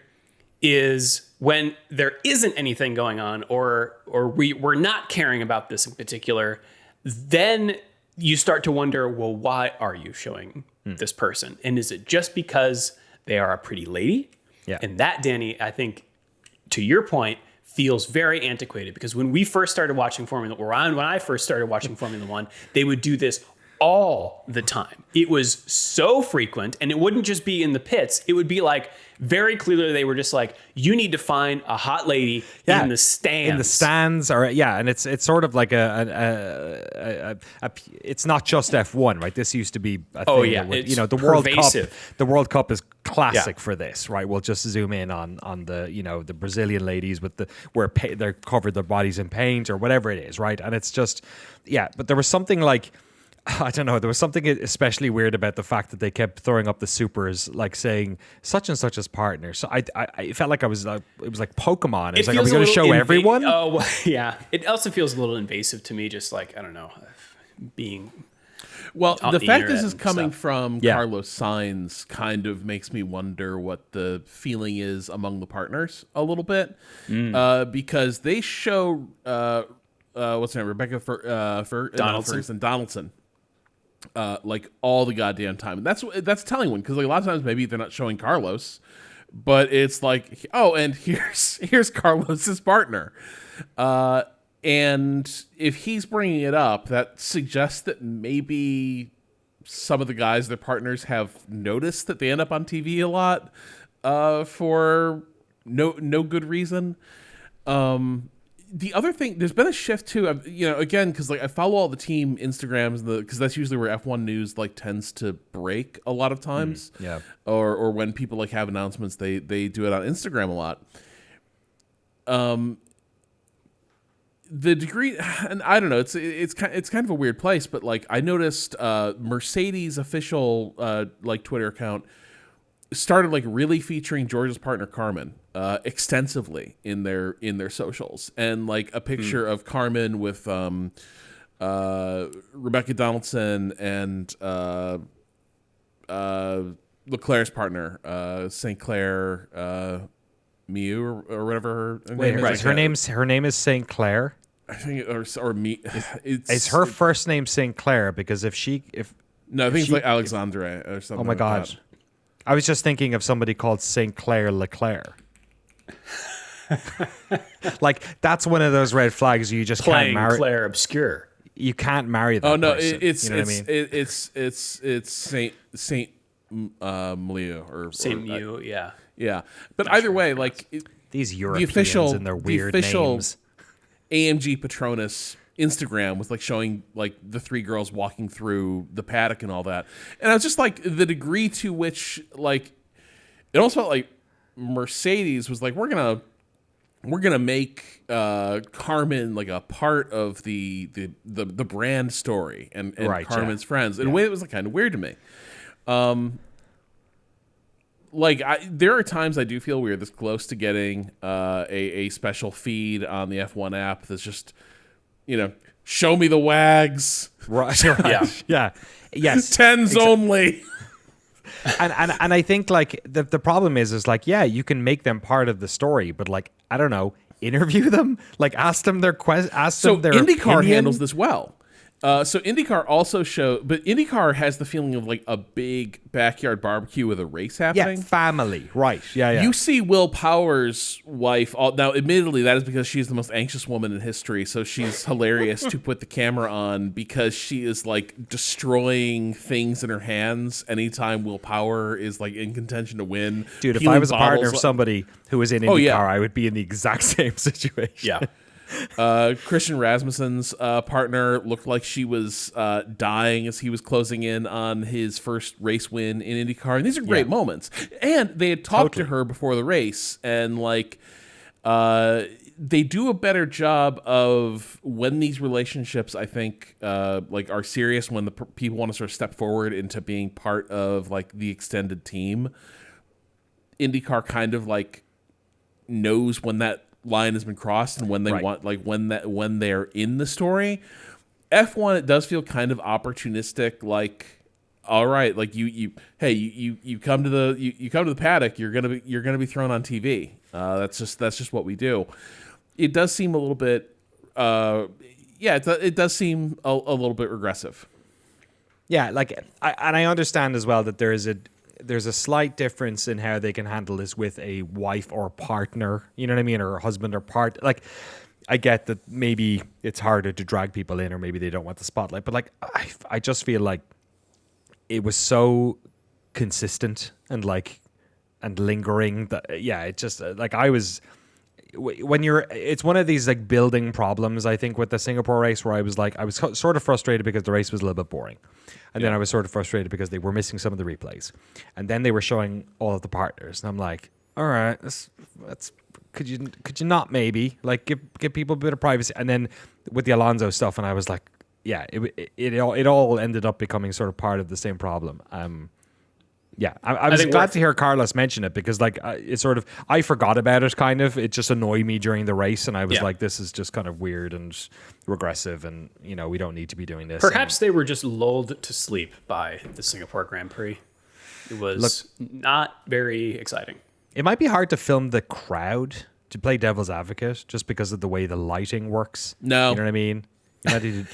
is when there isn't anything going on, or we're not caring about this in particular, then you start to wonder, well, why are you showing this person? And is it just because they are a pretty lady? Yeah. And that, Danny, I think, to your point, feels very antiquated, because when we first started watching Formula One, when I first started watching Formula One, they would do this all the time. It was so frequent, and it wouldn't just be in the pits. It would be like very clearly they were just like, you need to find a hot lady in the stands. In the stands, and it's sort of like it's not just F1, right? This used to be a thing. Oh yeah, you know, the pervasive. World Cup. The World Cup is classic for this, right? We'll just zoom in on the, you know, the Brazilian ladies with where they're covered their bodies in paint or whatever it is, right? And it's just but there was something like, I don't know, there was something especially weird about the fact that they kept throwing up the supers, like saying such and such as partner. So I felt like it was like Pokemon. It's like, are we going to show everyone? Oh, yeah. It also feels a little invasive to me, just like, I don't know, being... Well, on the the fact internet this is and coming stuff. from Yeah. Carlos Sainz kind of makes me wonder what the feeling is among the partners a little bit, because they show what's her name, Rebecca Donaldson. Donaldson, like all the goddamn time, and that's telling one because like a lot of times maybe they're not showing Carlos, but it's like, oh, and here's Carlos's partner. And if he's bringing it up, that suggests that maybe some of the guys, their partners, have noticed that they end up on TV a lot for no good reason. The other thing, there's been a shift too. Again, because like I follow all the team Instagrams, because that's usually where F1 news like tends to break a lot of times. Yeah. Or when people like have announcements, they do it on Instagram a lot. The degree, and I don't know, it's kind of a weird place, but like I noticed Mercedes official like Twitter account started like really featuring George's partner Carmen extensively in their socials, and like a picture of Carmen with Rebecca Donaldson and Leclerc's partner St. Clair Miu or whatever her name is. Right. Her name is St. Clair. I think or me. Is her first name St. Clair? Because if no, I think it's like Alexandre or something. oh my God, that. I was just thinking of somebody called St. Clair Leclerc. Like that's one of those red flags you just Playing can't marry. Claire Obscure. You can't marry that. Oh no, person. it's you know it's what I mean? it's Saint Mliu or Same or, you, yeah. yeah. But either way, like These Europeans official- and their the weird official- names. AMG Petronas Instagram was like showing like the three girls walking through the paddock and all that, and I was just like the degree to which like it almost felt like Mercedes was like we're gonna make Carmen like a part of the brand story and Right, Carmen's yeah. friends in a way that was like kind of weird to me. Like there are times I do feel we're this close to getting a special feed on the F1 app that's just, show me the wags, Right. Yeah. Yeah. Yes. tens only. and I think like the problem is like, yeah, you can make them part of the story, but like, I don't know, interview them, like ask them their So their IndyCar opinion. handles this well. So IndyCar also but IndyCar has the feeling of like a big backyard barbecue with a race Yeah, happening. family, right? Yeah. You see Will Power's wife. Now, admittedly, that is because she's the most anxious woman in history. So she's hilarious to put the camera on because she is like destroying things in her hands anytime Will Power is like in contention to win. Dude, if Peeling I was a partner bottles of somebody who was in IndyCar, Oh, yeah. I would be in the exact same situation. Yeah. Christian Rasmussen's partner looked like she was dying as he was closing in on his first race win in IndyCar. And these are great moments. And they had talked to her before the race, and like they do a better job of when these relationships, I think, like are serious, when the people want to sort of step forward into being part of like the extended team. IndyCar kind of like knows when that line has been crossed and when they Right. want, like when they're in the story. F1, it does feel kind of opportunistic. Like, all right, like you come to the paddock, you're gonna be thrown on TV. That's just what we do. It does seem a little bit, it does seem a little bit regressive. Yeah, like I understand as well that there's a slight difference in how they can handle this with a wife or partner, you know what I mean, or a husband or like I get that maybe it's harder to drag people in, or maybe they don't want the spotlight, but like I just feel like it was so consistent and lingering that it just like I was when it's one of these like building problems, I think, with the Singapore race, where I was sort of frustrated because the race was a little bit boring. And then I was sort of frustrated because they were missing some of the replays. And then they were showing all of the partners. And I'm like, all right, that's could you not maybe like give people a bit of privacy? And then with the Alonso stuff, and I was like, yeah, it all ended up becoming sort of part of the same problem. Yeah, I was glad to hear Carlos mention it because, like, it's sort of, I forgot about it kind of. It just annoyed me during the race, and I was like, this is just kind of weird and regressive, and, you know, we don't need to be doing this. Perhaps they were just lulled to sleep by the Singapore Grand Prix. It was not very exciting. It might be hard to film the crowd, to play devil's advocate, just because of the way the lighting works. No. You know what I mean? You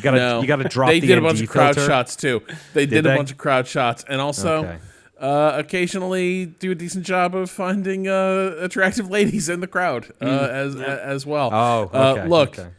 gotta drop They the did a ND bunch of crowd filter. shots too. They did a they? bunch of crowd shots, and also occasionally do a decent job of finding attractive ladies in the crowd as well. Oh, okay. Look, okay.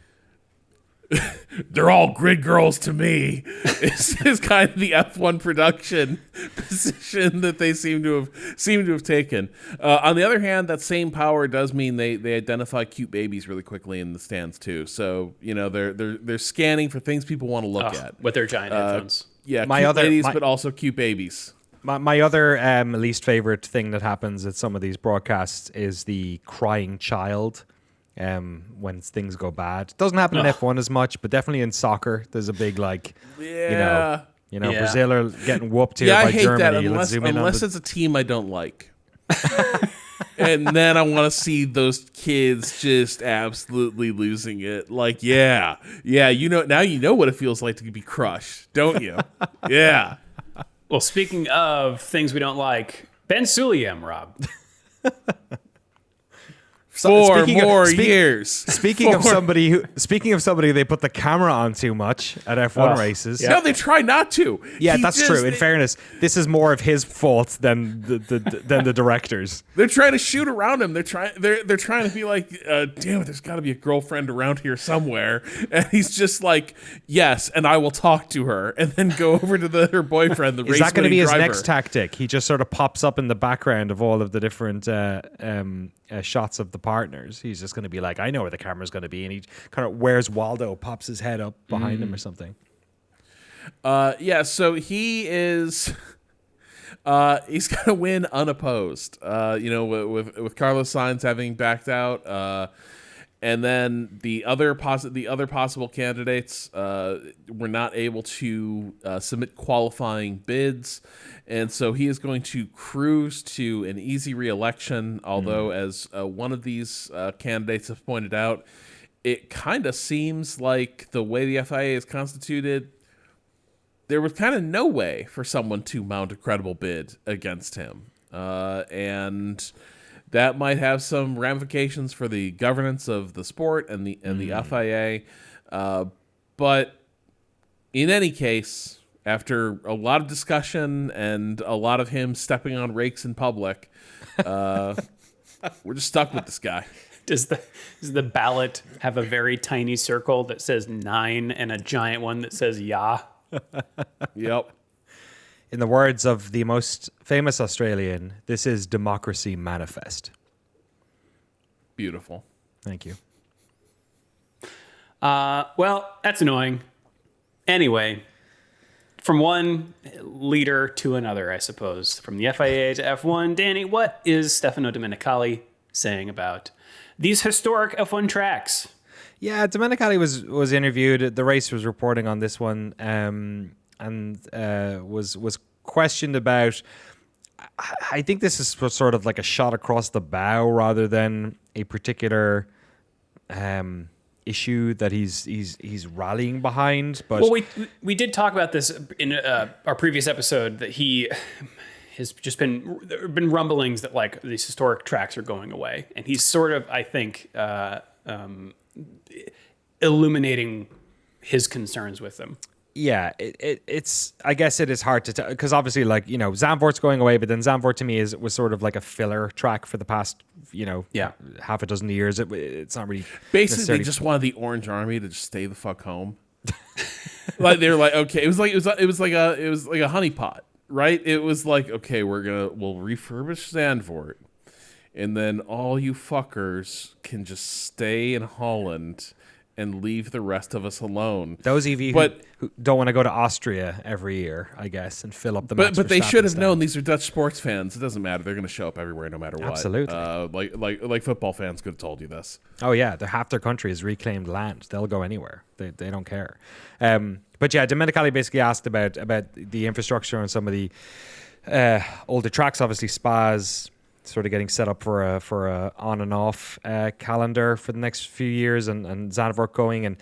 they're all grid girls to me. is kind of the F1 production position that they seem to have taken. On the other hand, that same power does mean they identify cute babies really quickly in the stands too. So, you know, they're scanning for things people want to look at with their giant headphones. Yeah, cute ladies, but also cute babies. My other least favorite thing that happens at some of these broadcasts is the crying child. When things go bad, doesn't happen in F1 as much, but definitely in soccer, there's a big Brazil are getting whooped here by I hate Germany. that unless it's a team I don't like, and then I want to see those kids just absolutely losing it. Like, yeah, you know what it feels like to be crushed, don't you? Yeah. Well, speaking of things we don't like, Ben Suliem, Rob. Years. Speaking of somebody they put the camera on too much at F1 races. No, they try not to. Yeah, that's true. In fairness, this is more of his fault than the directors. They're trying to shoot around him. They're trying to be like, damn it, there's got to be a girlfriend around here somewhere. And he's just like, yes, and I will talk to her, and then go over to her boyfriend. Is that going to be his next tactic? He just sort of pops up in the background of all of the different shots of the partners. He's just going to be like, I know where the camera's going to be, and he kind of wears Waldo, pops his head up behind him or something. So he is he's going to win unopposed, with Carlos Sainz having backed out, and then the other possible candidates were not able to submit qualifying bids, and so he is going to cruise to an easy re-election, although as one of these candidates have pointed out, it kind of seems like the way the FIA is constituted, there was kind of no way for someone to mount a credible bid against him. And that might have some ramifications for the governance of the sport and the FIA. But in any case, after a lot of discussion and a lot of him stepping on rakes in public, we're just stuck with this guy. Does the ballot have a very tiny circle that says 9 and a giant one that says yeah? Yep. In the words of the most famous Australian, this is democracy manifest. Beautiful. Thank you. Well, that's annoying. Anyway, from one leader to another, I suppose. From the FIA to F1, Danny, what is Stefano Domenicali saying about these historic F1 tracks? Yeah, Domenicali was interviewed. The race was reporting on this one, and was questioned about. I think this is sort of like a shot across the bow rather than a particular issue that he's rallying behind. But well, we did talk about this in our previous episode, that he has just there have been rumblings that like these historic tracks are going away, and he's sort of, I think, illuminating his concerns with them. Yeah, it's. I guess it is hard to tell because obviously, like, you know, Zandvoort's going away, but then Zandvoort to me was sort of like a filler track for the past, half a dozen years. It's not really basically they just wanted the Orange Army to just stay the fuck home. Like they were like, okay, it was like a honeypot, right? It was like, okay, we'll refurbish Zandvoort, and then all you fuckers can just stay in Holland and leave the rest of us alone. Those of you who don't want to go to Austria every year, I guess, and fill up the Max but they should have Verstappen known these are Dutch sports fans. It doesn't matter. They're going to show up everywhere no matter what. Absolutely. Like football fans could have told you this. Oh yeah, half their country is reclaimed land. They'll go anywhere. They don't care. But yeah, Domenicali basically asked about the infrastructure and some of the All the tracks, obviously, spas sort of getting set up for a on and off calendar for the next few years, and Zandvoort going. And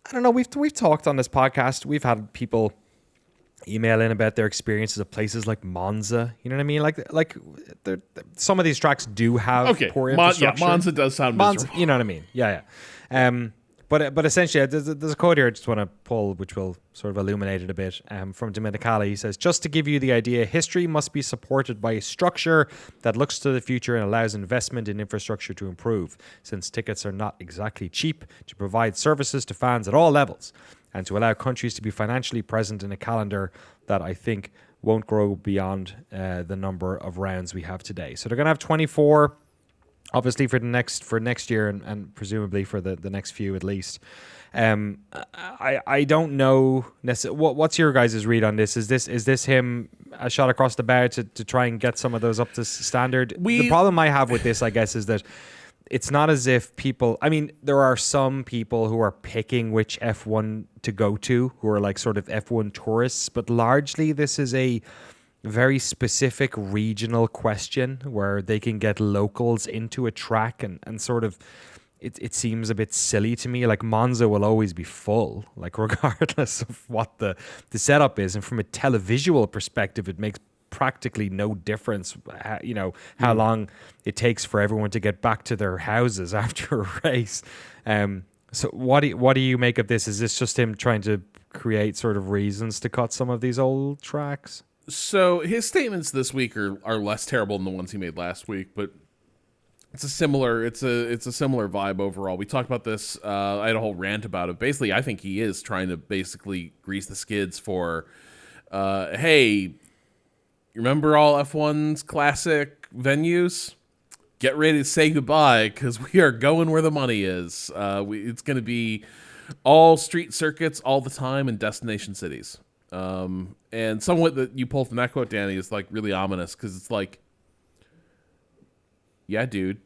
I don't know, we've talked on this podcast. We've had people email in about their experiences of places like Monza. You know what I mean? Like some of these tracks do have poor infrastructure. Monza does sound miserable. You know what I mean? Yeah. But essentially, there's a quote here I just want to pull, which will sort of illuminate it a bit, from Domenicali. He says, just to give you the idea, history must be supported by a structure that looks to the future and allows investment in infrastructure to improve, since tickets are not exactly cheap, to provide services to fans at all levels, and to allow countries to be financially present in a calendar that I think won't grow beyond the number of rounds we have today. So they're going to have 24, obviously for next year, and presumably for the next few at least. I don't know what's your guys' read on this. Is this him a shot across the bow to try and get some of those up to standard? The problem I have with this, I guess, is that it's not as if people, I mean, there are some people who are picking which F1 to go to, who are like sort of F1 tourists, but largely this is a very specific regional question where they can get locals into a track, and sort of it seems a bit silly to me. Like Monza will always be full, like regardless of what the setup is, and from a televisual perspective it makes practically no difference, how long it takes for everyone to get back to their houses after a race. So what do you make of this? Is this just him trying to create sort of reasons to cut some of these old tracks? So his statements this week are less terrible than the ones he made last week, but it's a similar vibe overall. We talked about this. I had a whole rant about it. Basically, I think he is trying to basically grease the skids for, hey, remember all F1's classic venues? Get ready to say goodbye, because we are going where the money is. It's going to be all street circuits all the time in destination cities. And somewhat that you pull from that quote, Danny, is like really ominous, because it's like, yeah, dude,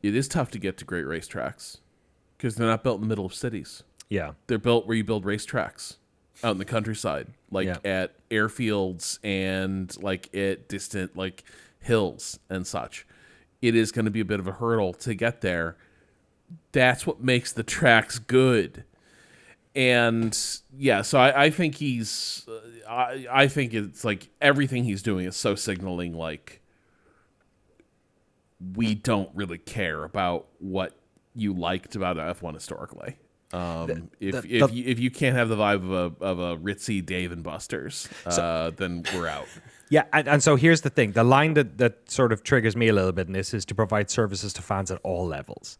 it is tough to get to great racetracks because they're not built in the middle of cities. Yeah. They're built where you build racetracks out in the countryside, like at airfields and like at distant like hills and such. It is going to be a bit of a hurdle to get there. That's what makes the tracks good. And yeah, so I think I think it's like everything he's doing is so signaling like we don't really care about what you liked about F1 historically. If you can't have the vibe of a ritzy Dave and Buster's, then we're out. Yeah, and so here's the thing. The line that sort of triggers me a little bit in this is to provide services to fans at all levels.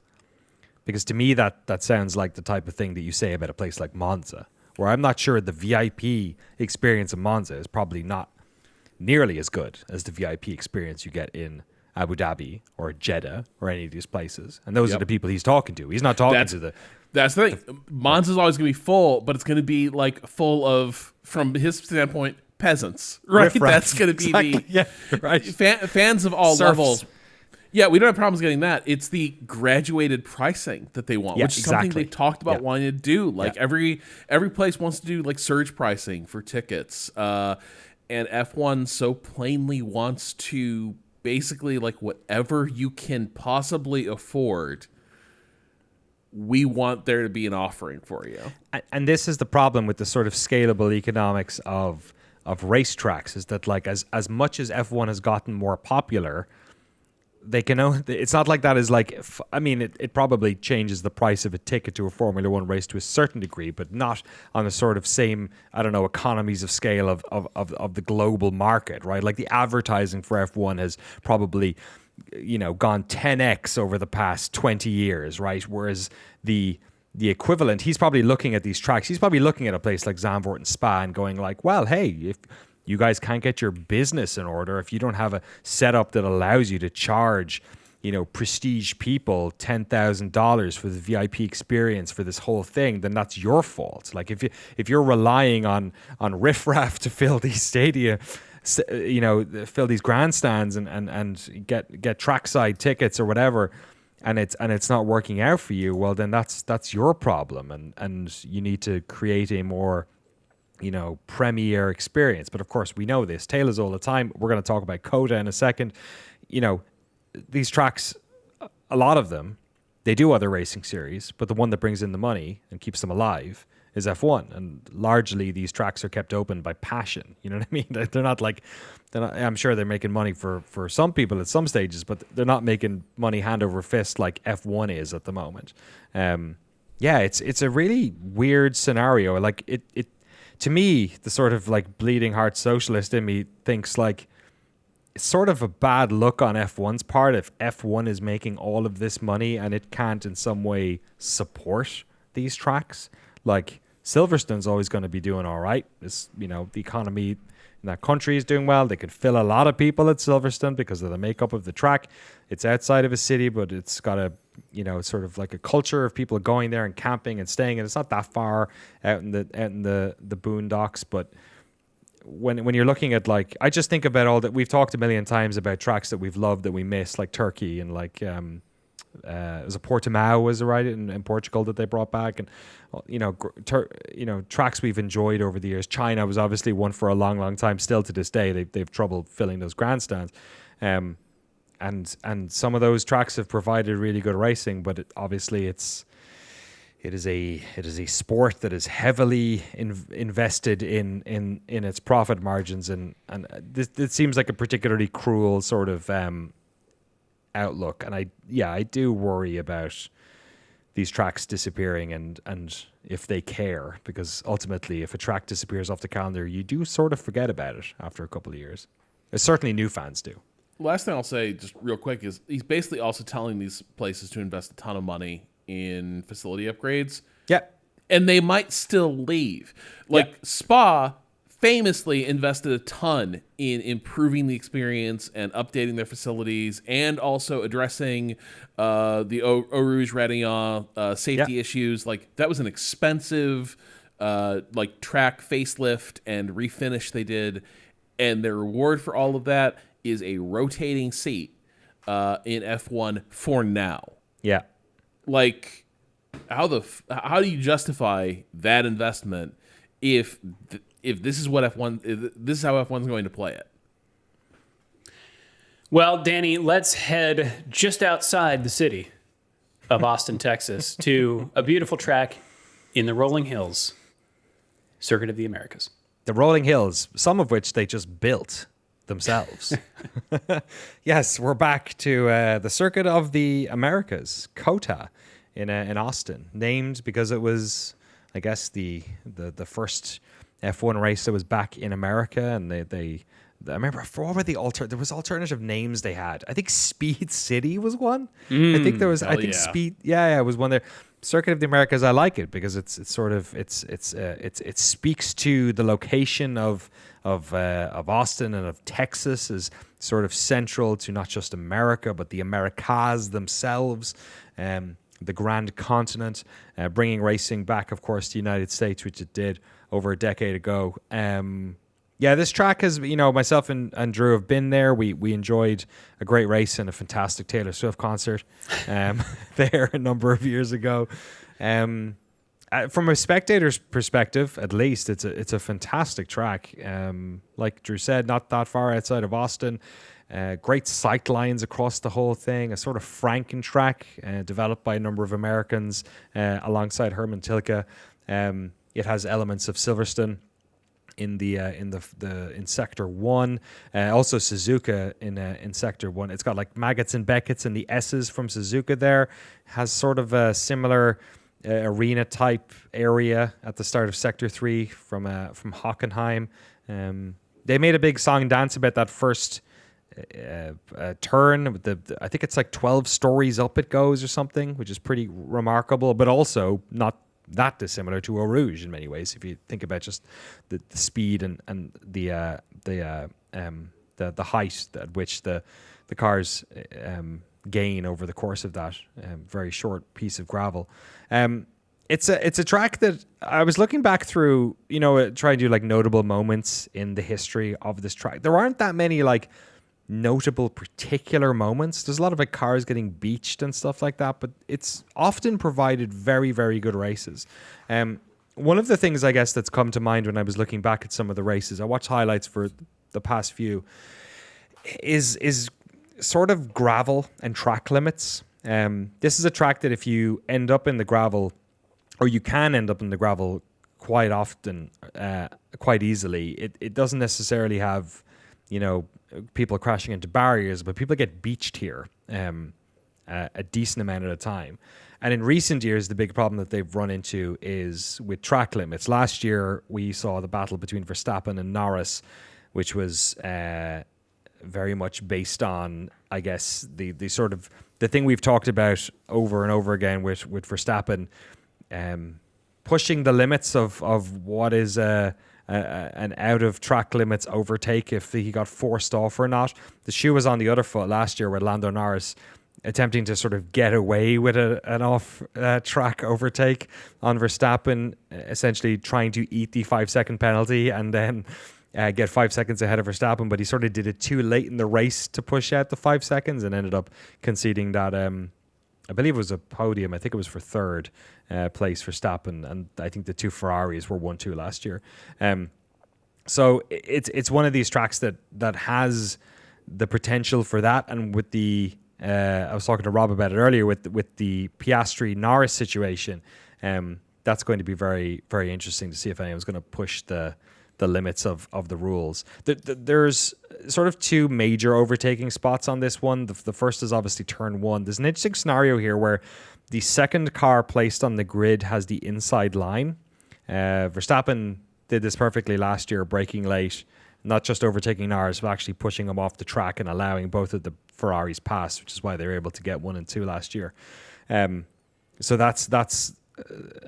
Because to me, that sounds like the type of thing that you say about a place like Monza, where I'm not sure the VIP experience of Monza is probably not nearly as good as the VIP experience you get in Abu Dhabi or Jeddah or any of these places. And those are the people he's talking to. He's not talking to the... That's the thing. Monza's always going to be full, but it's going to be like full of, from his standpoint, peasants, right? That's going to be fans of all levels. Yeah, we don't have problems getting that. It's the graduated pricing that they want, which is something they talked about wanting to do. Like every place wants to do like surge pricing for tickets, and F1 so plainly wants to basically like whatever you can possibly afford. We want there to be an offering for you. And this is the problem with the sort of scalable economics of racetracks, is that like as much as F1 has gotten more popular, they can it's not like that is like, I mean, it probably changes the price of a ticket to a Formula One race to a certain degree, but not on a sort of same, I don't know, economies of scale of the global market, right? Like the advertising for F1 has probably, gone 10x over the past 20 years, right? Whereas the equivalent, he's probably looking at these tracks, he's probably looking at a place like Zandvoort and Spa and going like, well, hey, if you guys can't get your business in order, if you don't have a setup that allows you to charge, prestige people $10,000 for the VIP experience for this whole thing, then that's your fault. Like if you're relying on riffraff to fill these stadia, fill these grandstands and get trackside tickets or whatever, and it's not working out for you, well then that's your problem, and you need to create a more premier experience. But of course, we know this. Tailors all the time. We're going to talk about COTA in a second. These tracks, a lot of them, they do other racing series, but the one that brings in the money and keeps them alive is F1. And largely, these tracks are kept open by passion. You know what I mean? They're not like, I'm sure they're making money for some people at some stages, but they're not making money hand over fist like F1 is at the moment. It's a really weird scenario. Like it to me, the sort of like bleeding heart socialist in me thinks like it's sort of a bad look on F1's part if F1 is making all of this money and it can't in some way support these tracks. Like Silverstone's always going to be doing all right. It's, the economy in that country is doing well. They could fill a lot of people at Silverstone because of the makeup of the track. It's outside of a city, but it's got a, sort of like a culture of people going there and camping and staying. And it's not that far out in the boondocks, but when you're looking at like, I just think about all that we've talked a million times about tracks that we've loved that we miss, like Turkey and like it was a Portimao was right in Portugal that they brought back, and tracks we've enjoyed over the years. China was obviously one for a long time. Still to this day, they've trouble filling those grandstands, and some of those tracks have provided really good racing, but obviously it is a sport that is heavily invested in its profit margins, and this seems like a particularly cruel sort of outlook. And I do worry about these tracks disappearing and if they care, because ultimately if a track disappears off the calendar, you do sort of forget about it after a couple of years. Certainly new fans do. Last thing I'll say just real quick is he's basically also telling these places to invest a ton of money in facility upgrades. Yeah. And they might still leave. Like Spa famously invested a ton in improving the experience and updating their facilities, and also addressing the Eau Rouge Réunion safety issues. Like that was an expensive track facelift and refinish they did, and their reward for all of that is a rotating seat in F1 for now. Yeah. Like, how do you justify that investment if this is what F1 this is how F1's going to play it? Well, Danny, let's head just outside the city of Austin, Texas, to a beautiful track in the rolling hills, Circuit of the Americas. The rolling hills, some of which they just built themselves. Yes, we're back to the Circuit of the Americas, COTA, in Austin, named because it was, I guess, the first F1 race that was back in America, and I remember what were there was alternative names they had. I think Speed City was one. I think there was. Speed. Yeah, it was one there. Circuit of the Americas. I like it because it speaks to the location of Austin and of Texas as sort of central to not just America but the Americas themselves, the grand continent, bringing racing back, of course, to the United States, which it did over a decade ago. This track has, myself and Drew have been there. We enjoyed a great race and a fantastic Taylor Swift concert there a number of years ago. From a spectator's perspective, at least, it's a fantastic track. Like Drew said, not that far outside of Austin. Great sight lines across the whole thing. A sort of Franken track developed by a number of Americans alongside Herman Tilke. It has elements of Silverstone in Sector 1, also Suzuka in Sector 1. It's got like Maggots and Beckett's and the S's from Suzuka there. Has sort of a similar arena type area at the start of Sector 3 from Hockenheim. They made a big song and dance about that first turn. I think it's like 12 stories up it goes or something, which is pretty remarkable, but also not that dissimilar to Eau Rouge in many ways, if you think about just the speed and the height at which the cars gain over the course of that very short piece of gravel. It's a track that I was looking back through, trying to do like notable moments in the history of this track. There aren't that many like notable particular moments. There's a lot of like cars getting beached and stuff like that, but it's often provided very, very good races. one of the things I guess that's come to mind when I was looking back at some of the races, I watched highlights for the past few, is sort of gravel and track limits. This is a track that if you end up in the gravel, or you can end up in the gravel quite often, quite easily, it doesn't necessarily have, people crashing into barriers, but people get beached here a decent amount of the time. And in recent years, the big problem that they've run into is with track limits. Last year, we saw the battle between Verstappen and Norris, which was very much based on, I guess, the sort of the thing we've talked about over and over again with Verstappen, pushing the limits of what is an out of track limits overtake if he got forced off or not. The shoe was on the other foot last year with Lando Norris attempting to sort of get away with an off track overtake on Verstappen, essentially trying to eat the 5-second penalty and then get 5 seconds ahead of Verstappen, but he sort of did it too late in the race to push out the 5 seconds and ended up conceding that, I believe it was a podium. I think it was for third place for Verstappen, and I think the two Ferraris were 1-2 last year. So it's one of these tracks that has the potential for that, and with the I was talking to Rob about it earlier with the Piastri Norris situation. That's going to be very, very interesting to see if anyone's going to push the limits of the rules. There's sort of two major overtaking spots on this one. The first is obviously turn one. There's an interesting scenario here where the second car placed on the grid has the inside line. Verstappen did this perfectly last year, braking late, not just overtaking Norris, but actually pushing him off the track and allowing both of the Ferraris pass, which is why they were able to get 1 and 2 last year. So that's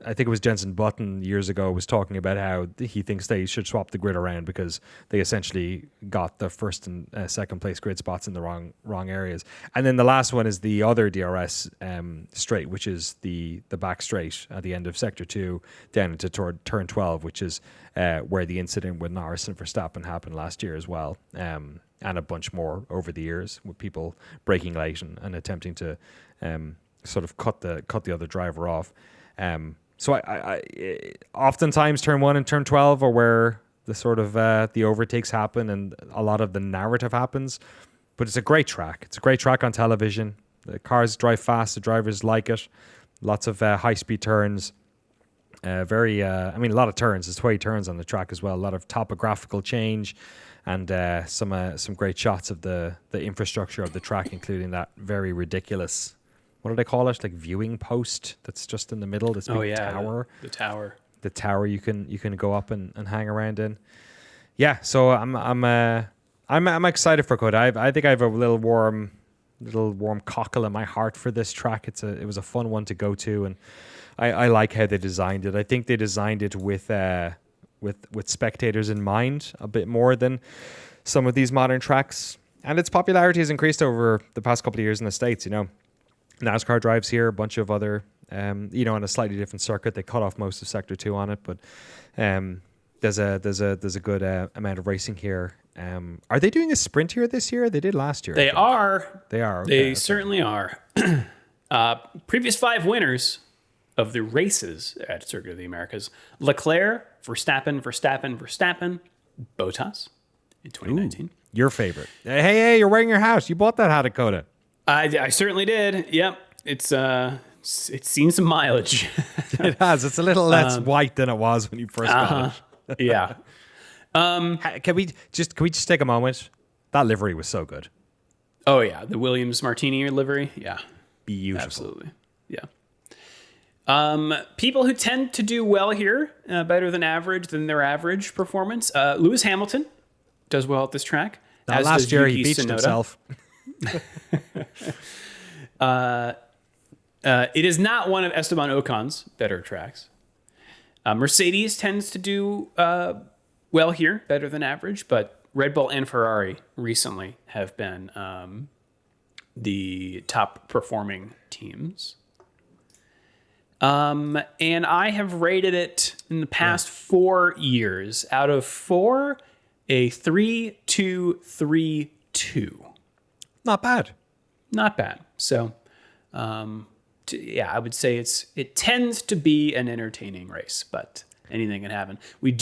I think it was Jenson Button years ago was talking about how he thinks they should swap the grid around because they essentially got the first and second place grid spots in the wrong areas. And then the last one is the other DRS straight, which is the back straight at the end of sector 2 down into turn 12, which is where the incident with Norris and Verstappen happened last year as well. And a bunch more over the years with people braking late and attempting to sort of cut the other driver off. So I oftentimes turn 1 and turn 12 are where the sort of the overtakes happen and a lot of the narrative happens. But it's a great track. It's a great track on television. The cars drive fast. The drivers like it. Lots of high-speed turns. A lot of turns. There's 20 turns on the track as well. A lot of topographical change and some great shots of the infrastructure of the track, including that very ridiculous, what do they call it? Like viewing post that's just in the middle. This big tower. The tower. The tower you can go up and hang around in. Yeah, so I'm excited for Coda. I think I have a little warm cockle in my heart for this track. It was a fun one to go to, and I like how they designed it. I think they designed it with spectators in mind a bit more than some of these modern tracks, and its popularity has increased over the past couple of years in the States. NASCAR drives here, a bunch of other, on a slightly different circuit. They cut off most of Sector 2 on it, but there's a good amount of racing here. Are they doing a sprint here this year? They did last year. They are. They are. Okay, they certainly are. Previous 5 winners of the races at Circuit of the Americas: Leclerc, Verstappen, Bottas in 2019. Ooh, your favorite. Hey, you're wearing your house. You bought that hat at Coda. I certainly did. Yep. It's seen some mileage. It has. It's a little less white than it was when you first got it. Yeah. Can we just take a moment? That livery was so good. Oh yeah, the Williams Martini livery. Yeah. Beautiful. Absolutely. Yeah. People who tend to do well here, better than their average performance. Lewis Hamilton does well at this track. Now, last year he beached himself. It is not one of Esteban Ocon's better tracks. Mercedes tends to do well here, better than average, but Red Bull and Ferrari recently have been the top performing teams. And I have rated it in the past 4 years. Out of 4, a 3-2-3-2. Not bad. Not bad. So, I would say it tends to be an entertaining race, but Anything can happen. We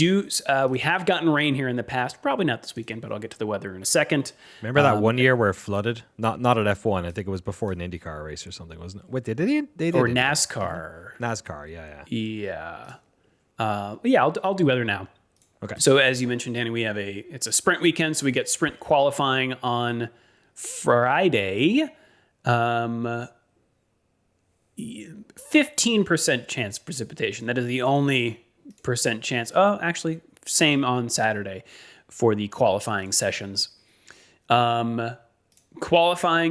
have gotten rain here in the past. Probably not this weekend, but I'll get to the weather in a second. Remember that one year where it flooded? Not at F1. I think it was before an IndyCar race or something, wasn't it? Wait, they did Or it. NASCAR. NASCAR, yeah. Yeah. I'll do weather now. Okay. So as you mentioned, Danny, it's a sprint weekend, so we get sprint qualifying on Friday. 15% chance of precipitation. That is the only percent chance. Oh, actually, same on Saturday for the qualifying sessions. Qualifying,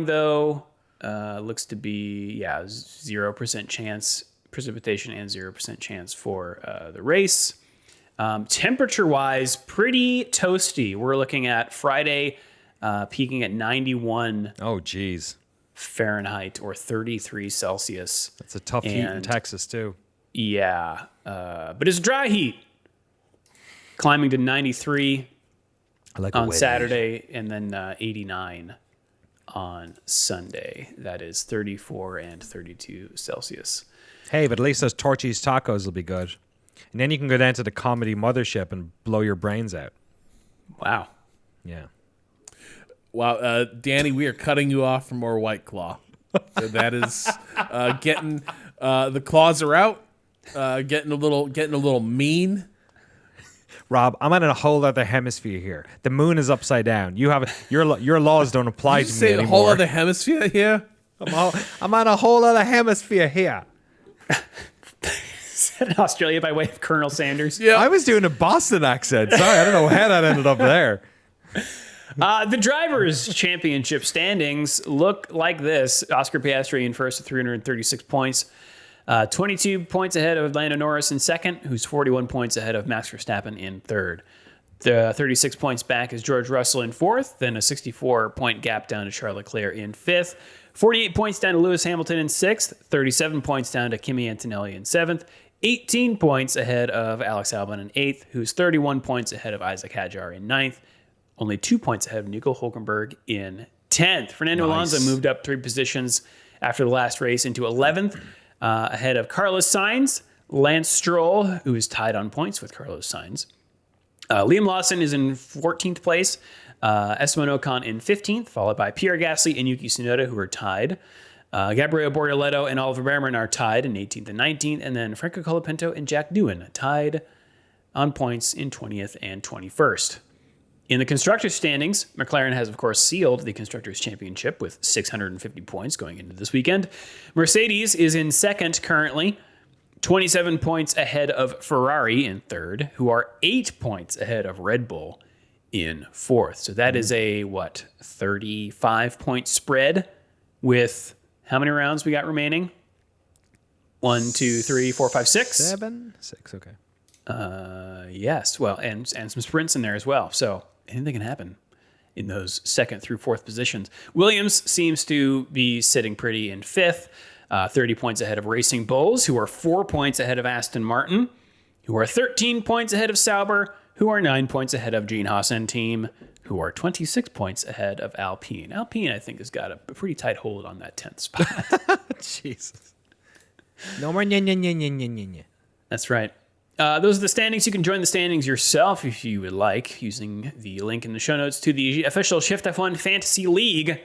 though, looks to be, 0% chance precipitation and 0% chance for the race. Temperature-wise, pretty toasty. We're looking at Friday peaking at 91 Oh, geez. Fahrenheit or 33 Celsius. That's a tough heat in Texas, too. Yeah, but it's dry heat. Climbing to 93 I like on Saturday and then 89 on Sunday. That is 34 and 32 Celsius. Hey, but at least those Torchy's tacos will be good. And then you can go down to the comedy mothership and blow your brains out. Wow. Yeah. Wow, Danny, we are cutting you off for more White Claw. So that is getting the claws are out, getting a little mean. Rob, I'm in a whole other hemisphere here. The moon is upside down. Your laws don't apply to me anymore. A whole other hemisphere here. I'm on a whole other hemisphere here. Is that in Australia by way of Colonel Sanders? Yeah, I was doing a Boston accent. Sorry, I don't know how that ended up there. The Drivers' Championship standings look like this. Oscar Piastri in first with 336 points. 22 points ahead of Lando Norris in second, who's 41 points ahead of Max Verstappen in third. The 36 points back is George Russell in fourth, then a 64-point gap down to Charles Leclerc in fifth. 48 points down to Lewis Hamilton in sixth. 37 points down to Kimi Antonelli in seventh. 18 points ahead of Alex Albon in eighth, who's 31 points ahead of Isaac Hadjar in ninth. Only 2 points ahead of Nico Hülkenberg in 10th. Fernando Alonso moved up 3 positions after the last race into 11th, ahead of Carlos Sainz, Lance Stroll, who is tied on points with Carlos Sainz. Liam Lawson is in 14th place, Esteban Ocon in 15th, followed by Pierre Gasly and Yuki Tsunoda, who are tied. Gabriel Bortoleto and Oliver Behrman are tied in 18th and 19th, and then Franco Colapinto and Jack Doohan tied on points in 20th and 21st. In the Constructors' standings, McLaren has, of course, sealed the Constructors' Championship with 650 points going into this weekend. Mercedes is in second currently, 27 points ahead of Ferrari in third, who are 8 points ahead of Red Bull in fourth. So that is a, 35-point spread with how many rounds we got remaining? 1, 2, 3, 4, 5, 6? 7? 6, okay. Yes, well, and some sprints in there as well. So anything can happen in those second through fourth positions. Williams seems to be sitting pretty in fifth, 30 points ahead of Racing Bulls, who are 4 points ahead of Aston Martin, who are 13 points ahead of Sauber, who are 9 points ahead of Gene Haas team, who are 26 points ahead of Alpine. Alpine, I think, has got a pretty tight hold on that 10th spot. Jesus. No more nya. That's right. Those are the standings. You can join the standings yourself if you would like, using the link in the show notes to the official Shift+F1 Fantasy League.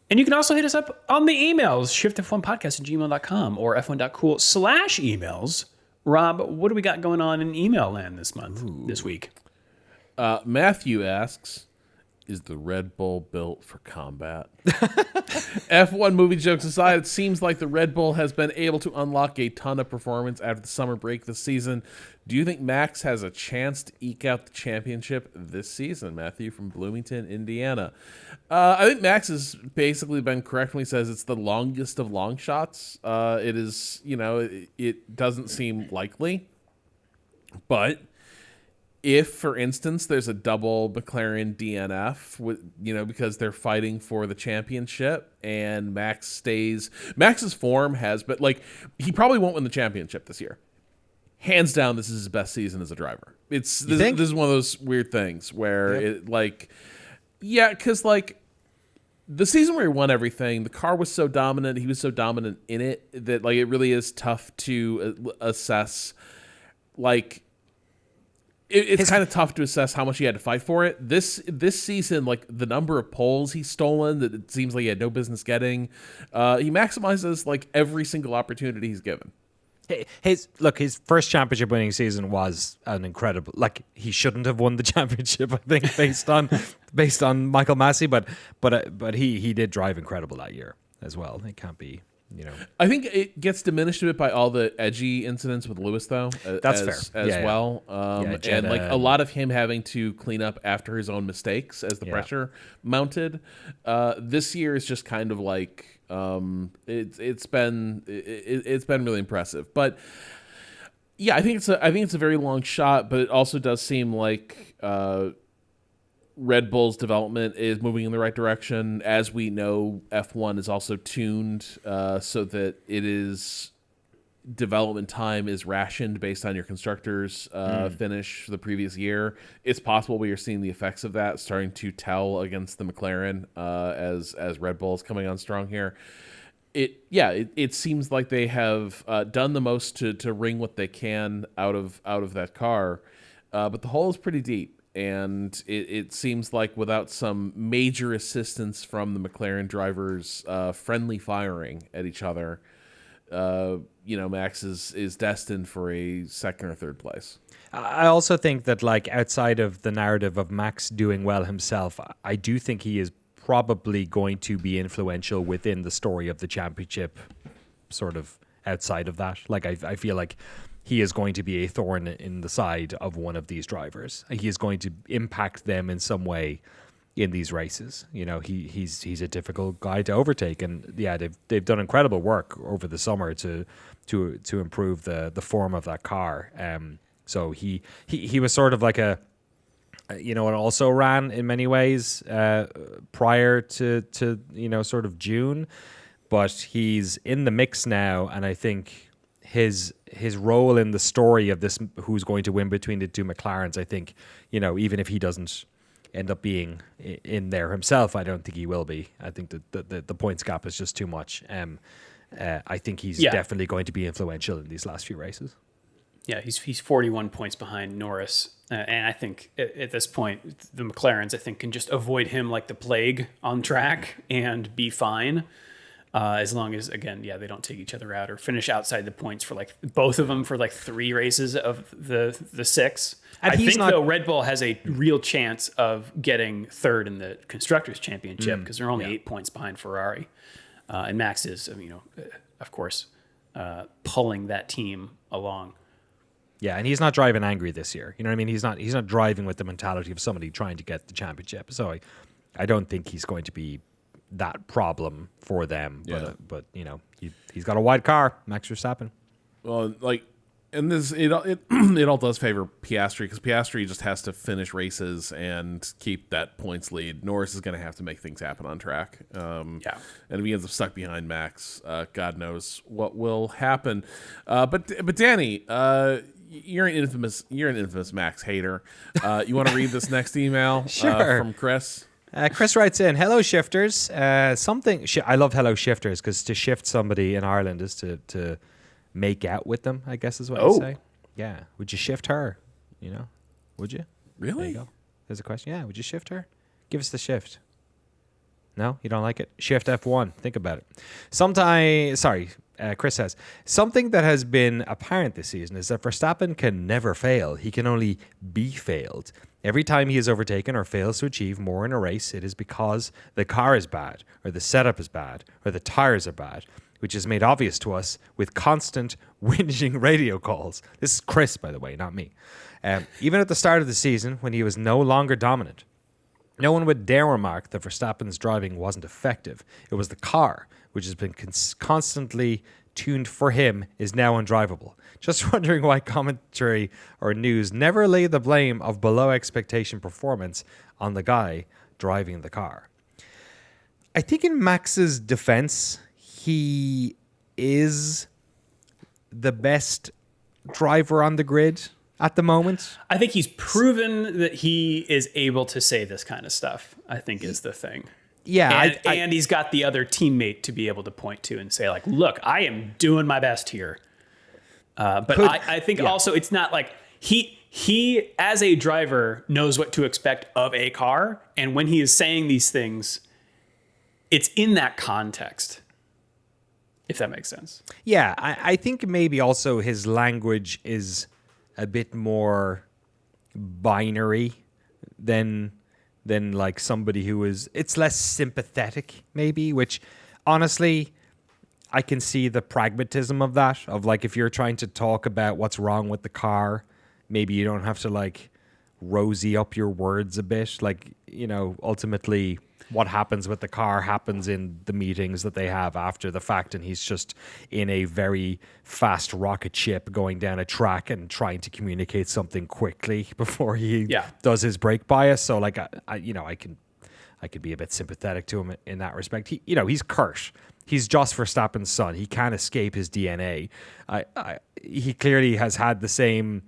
And you can also hit us up on the emails, shift.f1podcast@gmail.com or f1.cool/emails. Rob, what do we got going on in email land this week? Matthew asks, is the Red Bull built for combat? F1 movie jokes aside, it seems like the Red Bull has been able to unlock a ton of performance after the summer break this season. Do you think Max has a chance to eke out the championship this season? Matthew from Bloomington, Indiana. I think Max has basically been correct when he says it's the longest of long shots. It is, it doesn't seem likely. But if, for instance, there's a double McLaren DNF, because they're fighting for the championship, and Max's form has, but he probably won't win the championship this year. Hands down, this is his best season as a driver. This is one of those weird things where because the season where he won everything, the car was so dominant, he was so dominant in it that it really is tough to assess like it's kind of tough to assess how much he had to fight for it. This season, like the number of poles he's stolen that it seems like he had no business getting, he maximizes like every single opportunity he's given. His first championship winning season was an incredible. Like he shouldn't have won the championship, I think, based on Michael Massey, but he did drive incredible that year as well. It can't be, I think it gets diminished a bit by all the edgy incidents with Lewis, though. That's fair as well. And like a lot of him having to clean up after his own mistakes as the pressure mounted. This year is just kind of like. It's been really impressive, but yeah, I think it's a very long shot, but it also does seem like Red Bull's development is moving in the right direction. As we know, F1 is also tuned so that it is development time is rationed based on your constructor's finish the previous year. It's possible we are seeing the effects of that starting to tell against the McLaren as Red Bull is coming on strong here. It seems like they have done the most to wring what they can out of that car, but the hole is pretty deep, and it seems like without some major assistance from the McLaren drivers friendly firing at each other, Max is destined for a second or third place. I also think that, like, outside of the narrative of Max doing well himself, I do think he is probably going to be influential within the story of the championship, sort of outside of that. Like, I feel like he is going to be a thorn in the side of one of these drivers. He is going to impact them in some way in these races. He's a difficult guy to overtake, and yeah, they've done incredible work over the summer to improve the form of that car. So he was sort of like a, it also ran in many ways prior to sort of June, but he's in the mix now, and I think his role in the story of this, who's going to win between the two McLarens, I think, even if he doesn't end up being in there himself, I don't think he will be. I think that the points gap is just too much. I think he's definitely going to be influential in these last few races. Yeah, he's 41 points behind Norris, and I think at this point the McLarens, I think, can just avoid him like the plague on track and be fine, as long as, again, they don't take each other out or finish outside the points for like both of them for like 3 races of the 6. And I think though Red Bull has a real chance of getting third in the Constructors' Championship because they're only 8 points behind Ferrari, and Max is, of course, pulling that team along. Yeah, and he's not driving angry this year. You know what I mean? He's not driving with the mentality of somebody trying to get the championship. So I don't think he's going to be that problem for them. Yeah. But he's got a wide car, Max Verstappen. Well, and this it all does favor Piastri, because Piastri just has to finish races and keep that points lead. Norris is going to have to make things happen on track. And if he ends up stuck behind Max, God knows what will happen. But Danny, you're an infamous Max hater. You want to read this next email from Chris? Chris writes in, "Hello shifters. I love hello shifters, because to shift somebody in Ireland is to make out with them, I guess is what you say. Yeah. Would you shift her? Would you? Really? There you go. There's a question. Yeah. Would you shift her? Give us the shift. No, you don't like it? Shift+F1. Think about it. Chris says, something that has been apparent this season is that Verstappen can never fail. He can only be failed. Every time he is overtaken or fails to achieve more in a race, it is because the car is bad, or the setup is bad, or the tires are bad, which is made obvious to us with constant whinging radio calls." This is Chris, by the way, not me. Even at the start of the season, when he was no longer dominant, no one would dare remark that Verstappen's driving wasn't effective. It was the car, which has been constantly tuned for him, is now undrivable. Just wondering why commentary or news never lay the blame of below expectation performance on the guy driving the car. I think in Max's defense, he is the best driver on the grid at the moment. I think he's proven that he is able to say this kind of stuff, I think is the thing. Yeah. And he's got the other teammate to be able to point to and say, like, look, I am doing my best here. But I think also it's not like he as a driver knows what to expect of a car, and when he is saying these things, it's in that context, if that makes sense. Yeah, I think maybe also his language is a bit more binary than like somebody who is, it's less sympathetic maybe, which honestly I can see the pragmatism of that, of like if you're trying to talk about what's wrong with the car, maybe you don't have to like rosy up your words a bit. Like, you know, ultimately what happens with the car happens in the meetings that they have after the fact, and he's just in a very fast rocket ship going down a track and trying to communicate something quickly before he does his brake bias. So like I could be a bit sympathetic to him in that respect. He's Kurt. He's Jos Verstappen's son. He can't escape his DNA. He clearly has had the same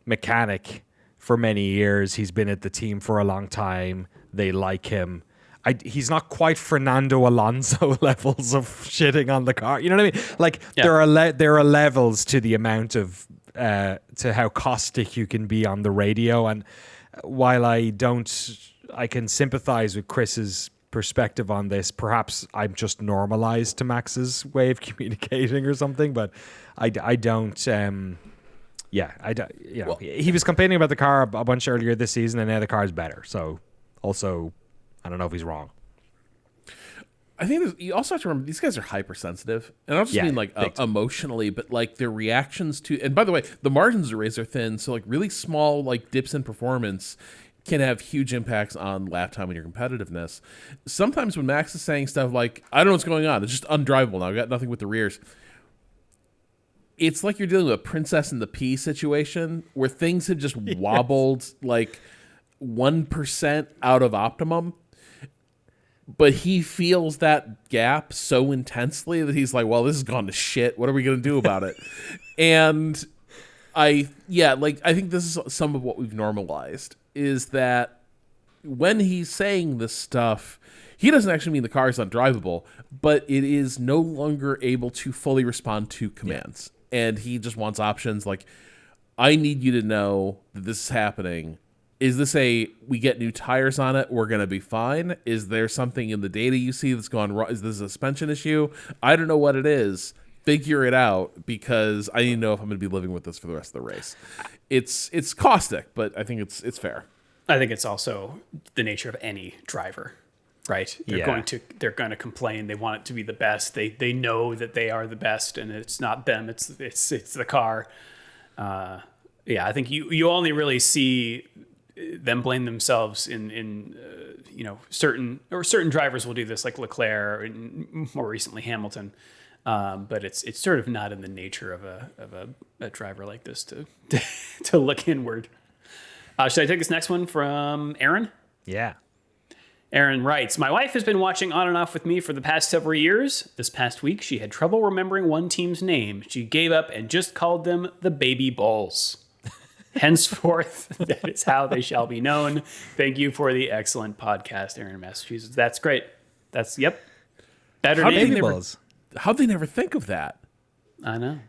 mechanic for many years. He's been at the team for a long time. They like him. He's not quite Fernando Alonso levels of shitting on the car. You know what I mean? Like there are levels to the amount of to how caustic you can be on the radio. And while I can sympathize with Chris's perspective on this. Perhaps I'm just normalized to Max's way of communicating or something, but I don't. He was complaining about the car a bunch earlier this season, and now the car's better. So, also, I don't know if he's wrong. I think you also have to remember these guys are hypersensitive, and I don't just mean like emotionally, but like their reactions to. And by the way, the margins are razor thin, so like really small like dips in performance can have huge impacts on lap time and your competitiveness. Sometimes when Max is saying stuff like, "I don't know what's going on. It's just undrivable now. I got nothing with the rears." It's like you're dealing with a Princess and the Pea situation where things have just wobbled like 1% out of optimum. But he feels that gap so intensely that he's like, well, this has gone to shit. What are we going to do about it? And I think this is some of what we've normalized is that when he's saying this stuff, he doesn't actually mean the car is undrivable, but it is no longer able to fully respond to commands. And he just wants options like, I need you to know that this is happening. Is this we get new tires on it, we're going to be fine? Is there something in the data you see that's gone wrong? Is this a suspension issue? I don't know what it is. Figure it out, because I need to know if I'm going to be living with this for the rest of the race. It's caustic, but I think it's fair. I think it's also the nature of any driver, right? They're going to complain. They want it to be the best. They know that they are the best, and it's not them. It's the car. I think you only really see them blame themselves in certain drivers will do this, like Leclerc and more recently Hamilton, but it's sort of not in the nature of a driver like this to look inward. Should I take this next one from Aaron? Yeah. Aaron writes, my wife has been watching On and Off with me for the past several years. This past week, she had trouble remembering one team's name. She gave up and just called them the Baby Bulls. Henceforth, that is how they shall be known. Thank you for the excellent podcast, Aaron in Massachusetts. That's great. Better name. How'd they never think of that? I know.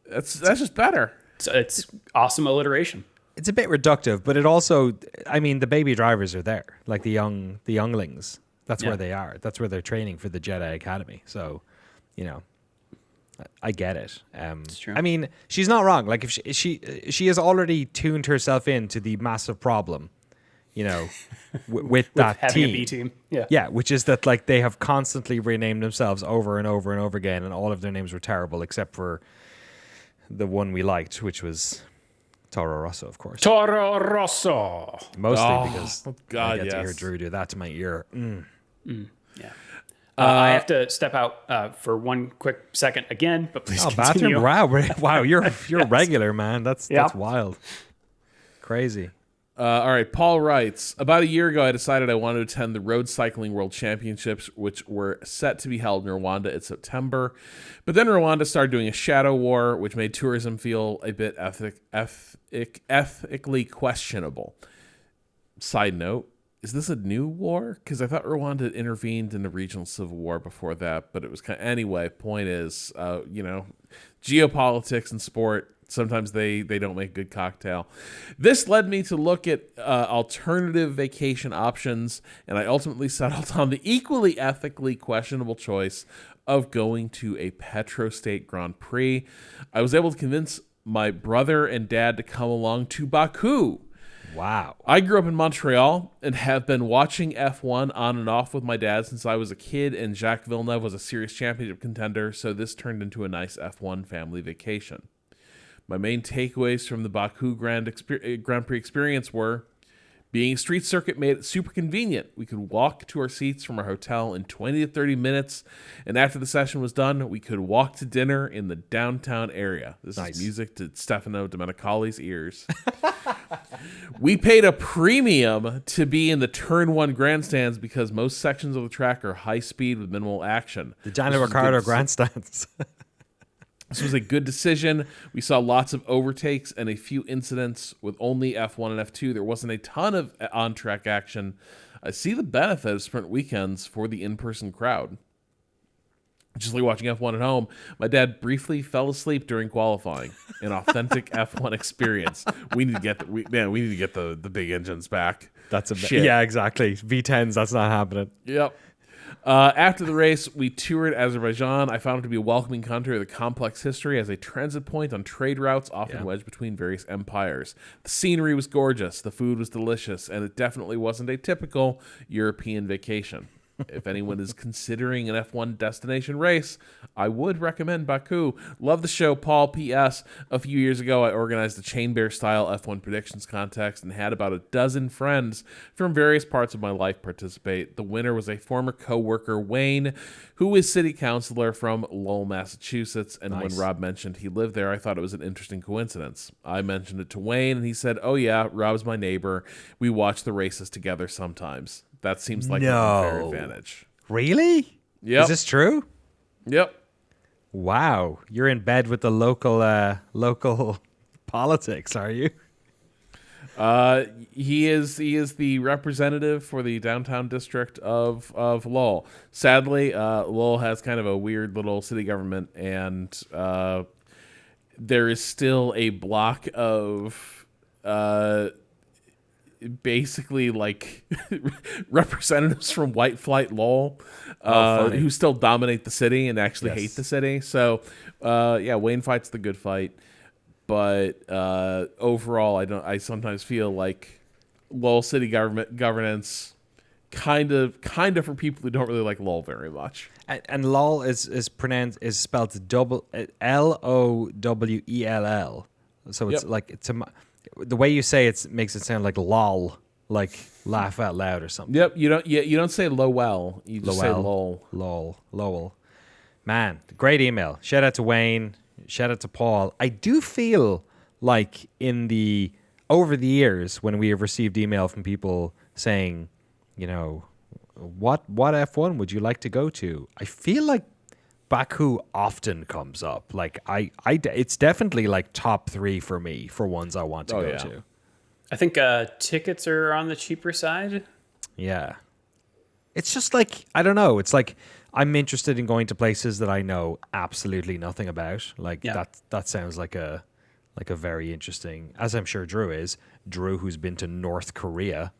That's just better. It's awesome alliteration. It's a bit reductive, but it also, I mean, the baby drivers are there, like the younglings. That's where they are. That's where they're training for the Jedi Academy. So, I get it. It's true. I mean, she's not wrong. Like if she has already tuned herself into the massive problem, with that having team. A B team. Yeah, which is that like they have constantly renamed themselves over and over and over again, and all of their names were terrible except for the one we liked, which was Toro Rosso, of course. Toro Rosso. Mostly because God, I get to hear Drew do that to my ear. Yeah. I have to step out for one quick second again, but please continue. Bathroom. Wow, you're regular, man. That's wild. Crazy. All right, Paul writes, about a year ago, I decided I wanted to attend the Road Cycling World Championships, which were set to be held in Rwanda in September. But then Rwanda started doing a shadow war, which made tourism feel a bit ethically questionable. Side note, is this a new war? Because I thought Rwanda had intervened in the regional civil war before that, but it was anyway. Point is, geopolitics and sport, sometimes they don't make a good cocktail. This led me to look at alternative vacation options, and I ultimately settled on the equally ethically questionable choice of going to a Petrostate Grand Prix. I was able to convince my brother and dad to come along to Baku. Wow. I grew up in Montreal and have been watching F1 on and off with my dad since I was a kid, and Jacques Villeneuve was a serious championship contender, so this turned into a nice F1 family vacation. My main takeaways from the Baku Grand Prix experience were: being a street circuit made it super convenient. We could walk to our seats from our hotel in 20 to 30 minutes, and after the session was done, we could walk to dinner in the downtown area. This is music to Stefano Domenicali's ears. We paid a premium to be in the Turn 1 grandstands because most sections of the track are high speed with minimal action. The Daniel Ricciardo grandstands. This was a good decision. We saw lots of overtakes and a few incidents with only F1 and F2. There wasn't a ton of on-track action. I see the benefit of sprint weekends for the in-person crowd. Just like watching F1 at home, my dad briefly fell asleep during qualifying. An authentic F1 experience. We need to get the big engines back. Yeah, exactly. V10s, that's not happening. Yep. After the race, we toured Azerbaijan. I found it to be a welcoming country with a complex history as a transit point on trade routes often wedged between various empires. The scenery was gorgeous, the food was delicious, and it definitely wasn't a typical European vacation. If anyone is considering an F1 destination race, I would recommend Baku. Love the show, Paul. P.S. A few years ago, I organized a Chain Bear style F1 predictions contest and had about a dozen friends from various parts of my life participate. The winner was a former co-worker, Wayne, who is city councilor from Lowell, Massachusetts. And when Rob mentioned he lived there, I thought it was an interesting coincidence. I mentioned it to Wayne, and he said, "Oh yeah, Rob's my neighbor. We watch the races together sometimes." That seems like an unfair advantage. Really? Yep. Is this true? Yep. Wow. You're in bed with the local politics, are you? He is the representative for the downtown district of Lowell. Sadly, Lowell has kind of a weird little city government, and there is still a block of basically like representatives from White Flight Lowell who still dominate the city and actually hate the city. So Wayne fights the good fight, but overall I sometimes feel like Lowell city governance kind of for people who don't really like Lowell very much. And Lowell is spelled Lowell. So it's the way you say it makes it sound like lol, like laugh out loud or something. Yep, you don't say Lowell, you just say Lowell. Lowell. Man, great email. Shout out to Wayne. Shout out to Paul. I do feel like over the years when we have received email from people saying, what F1 would you like to go to? I feel like Baku often comes up. Like it's definitely like top 3 for me for ones I want to go to. I think tickets are on the cheaper side. Yeah. It's just like, I don't know. It's like I'm interested in going to places that I know absolutely nothing about. Like that sounds like a very interesting, as I'm sure Drew is. Drew, who's been to North Korea.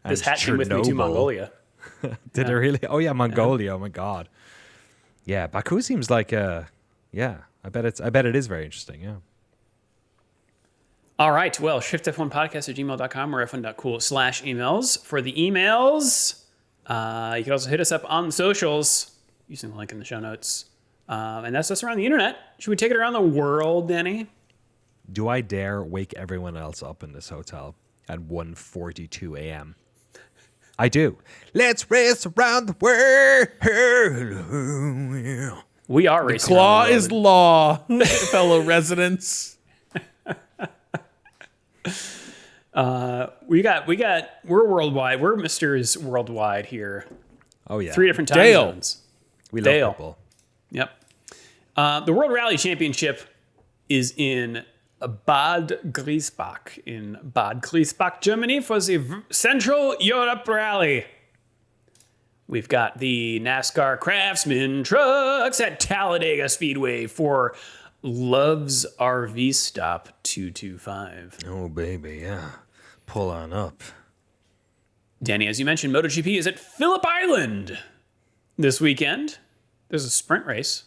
This hat came with me to Mongolia. Did it really? Oh yeah, Mongolia. Oh my God. Yeah, Baku seems like I bet it is very interesting, yeah. All right, well, shift+F1podcast@gmail.com or f1.cool/emails. For the emails, you can also hit us up on the socials using the link in the show notes. And that's us around the internet. Should we take it around the world, Danny? Do I dare wake everyone else up in this hotel at 1:42 a.m.? I do. Let's race around the world. We are racing. Claw is law, fellow residents. We're worldwide. We're Mr.'s worldwide here. Oh yeah. 3 different time Dale. zones. We Dale. love football. Yep. The World Rally Championship is in Bad Griesbach in Bad Griesbach, Germany for the Central Europe Rally. We've got the NASCAR Craftsman trucks at Talladega Speedway for Love's RV Stop 225. Oh, baby, yeah. Pull on up. Danny, as you mentioned, MotoGP is at Phillip Island this weekend. There's a sprint race,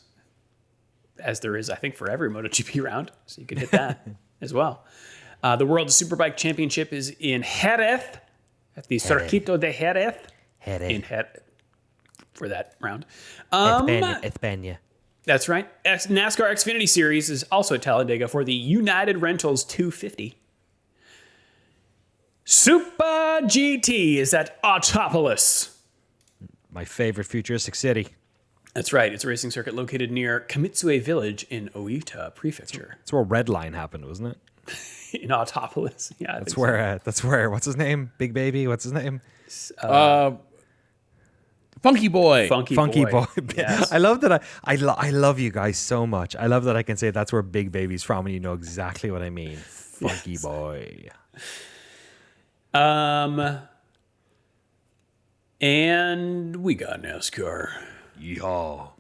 as there is, I think, for every MotoGP round, so you could hit that as well. The World Superbike Championship is in Jerez, at the Circuito de Jerez. For that round. España. That's right. NASCAR Xfinity Series is also at Talladega for the United Rentals 250. Super GT is at Autopolis. My favorite futuristic city. That's right. It's a racing circuit located near Kamitsue Village in Oita Prefecture. That's where Red Line happened, wasn't it? In Autopolis. Yeah. That's where, what's his name? Big Baby, what's his name? Funky Boy. Funky Boy. Yes. I love that. I love you guys so much. I love that I can say that's where Big Baby's from and you know exactly what I mean. Funky Boy. And we got NASCAR. Yeehaw.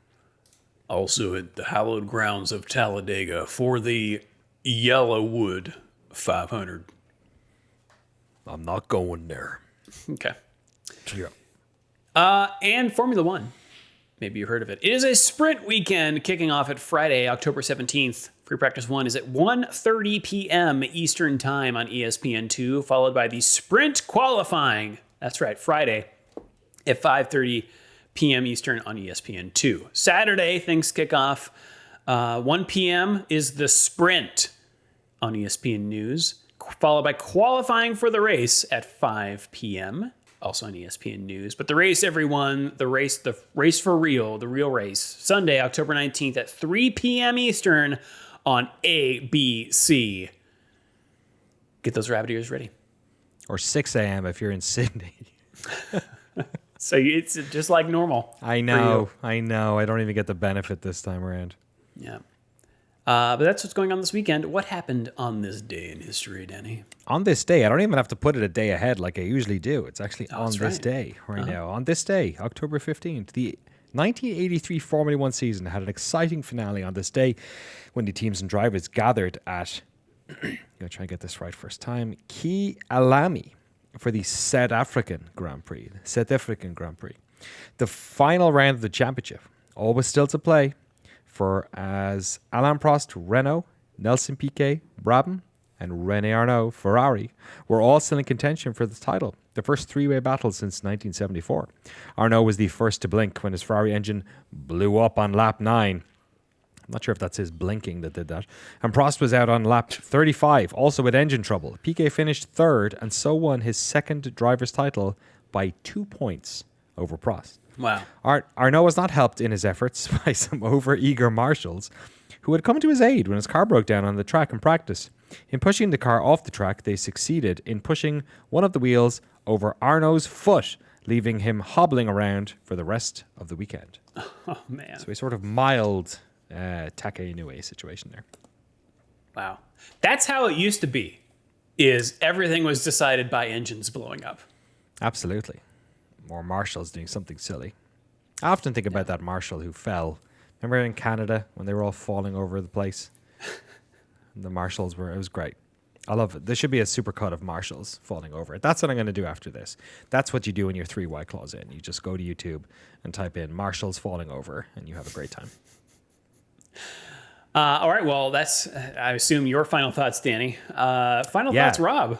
Also at the hallowed grounds of Talladega for the Yellowwood 500. I'm not going there. Okay. Yeah. And Formula One. Maybe you heard of it. It is a sprint weekend kicking off at Friday, October 17th. Free Practice 1 is at 1:30 p.m. Eastern Time on ESPN2, followed by the sprint qualifying. That's right, Friday at 5:30 p.m. Eastern on ESPN2. Saturday, things kick off. 1 p.m. is the sprint on ESPN News, followed by qualifying for the race at 5 p.m., also on ESPN News. But the race, everyone, the race for real, the real race, Sunday, October 19th at 3 p.m. Eastern on ABC. Get those rabbit ears ready. Or 6 a.m. if you're in Sydney. So it's just like normal. I know. I don't even get the benefit this time around. Yeah. But that's what's going on this weekend. What happened on this day in history, Danny? On this day, I don't even have to put it a day ahead like I usually do. It's actually on this right. day now. On this day, October 15th, the 1983 Formula One season had an exciting finale on this day when the teams and drivers gathered at, I'm going to try and get this right first time, Kyalami for the South African Grand Prix. The final round of the championship, all was still to play for as Alain Prost, Renault, Nelson Piquet, Brabham, and René Arnoux, Ferrari, were all still in contention for the title. The first three-way battle since 1974. Arnoux was the first to blink when his Ferrari engine blew up on lap 9. I'm not sure if that's his blinking that did that. And Prost was out on lap 35, also with engine trouble. Piquet finished third and so won his second driver's title by 2 points over Prost. Wow. Arnoux was not helped in his efforts by some over-eager marshals who had come to his aid when his car broke down on the track in practice. In pushing the car off the track, they succeeded in pushing one of the wheels over Arnoux's foot, leaving him hobbling around for the rest of the weekend. Oh, man. So a sort of mild Take Inoue situation there. Wow. That's how it used to be, is everything was decided by engines blowing up. Absolutely. Or marshals doing something silly. I often think about that marshal who fell. Remember in Canada when they were all falling over the place? The marshals it was great. I love it. There should be a supercut of marshals falling over it. That's what I'm going to do after this. That's what you do when you're 3 White Claws in. You just go to YouTube and type in marshals falling over and you have a great time. All right. Well, that's, I assume, your final thoughts, Danny. Final thoughts, Rob.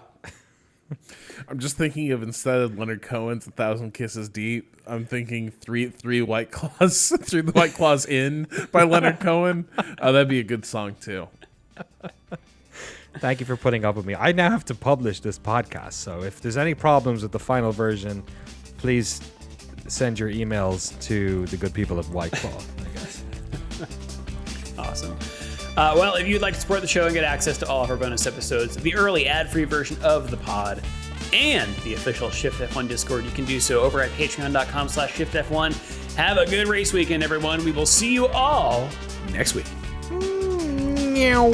I'm just thinking of, instead of Leonard Cohen's 1,000 Kisses Deep, I'm thinking three White Claws, Through the White Claws In by Leonard Cohen. That'd be a good song too. Thank you for putting up with me. I now have to publish this podcast, so if there's any problems with the final version, please send your emails to the good people at White Claw, I guess. Awesome. Well, if you'd like to support the show and get access to all of our bonus episodes, the early ad-free version of the pod, and the official Shift+F1 Discord, you can do so over at patreon.com/ShiftF1. Have a good race weekend, everyone. We will see you all next week. Meow.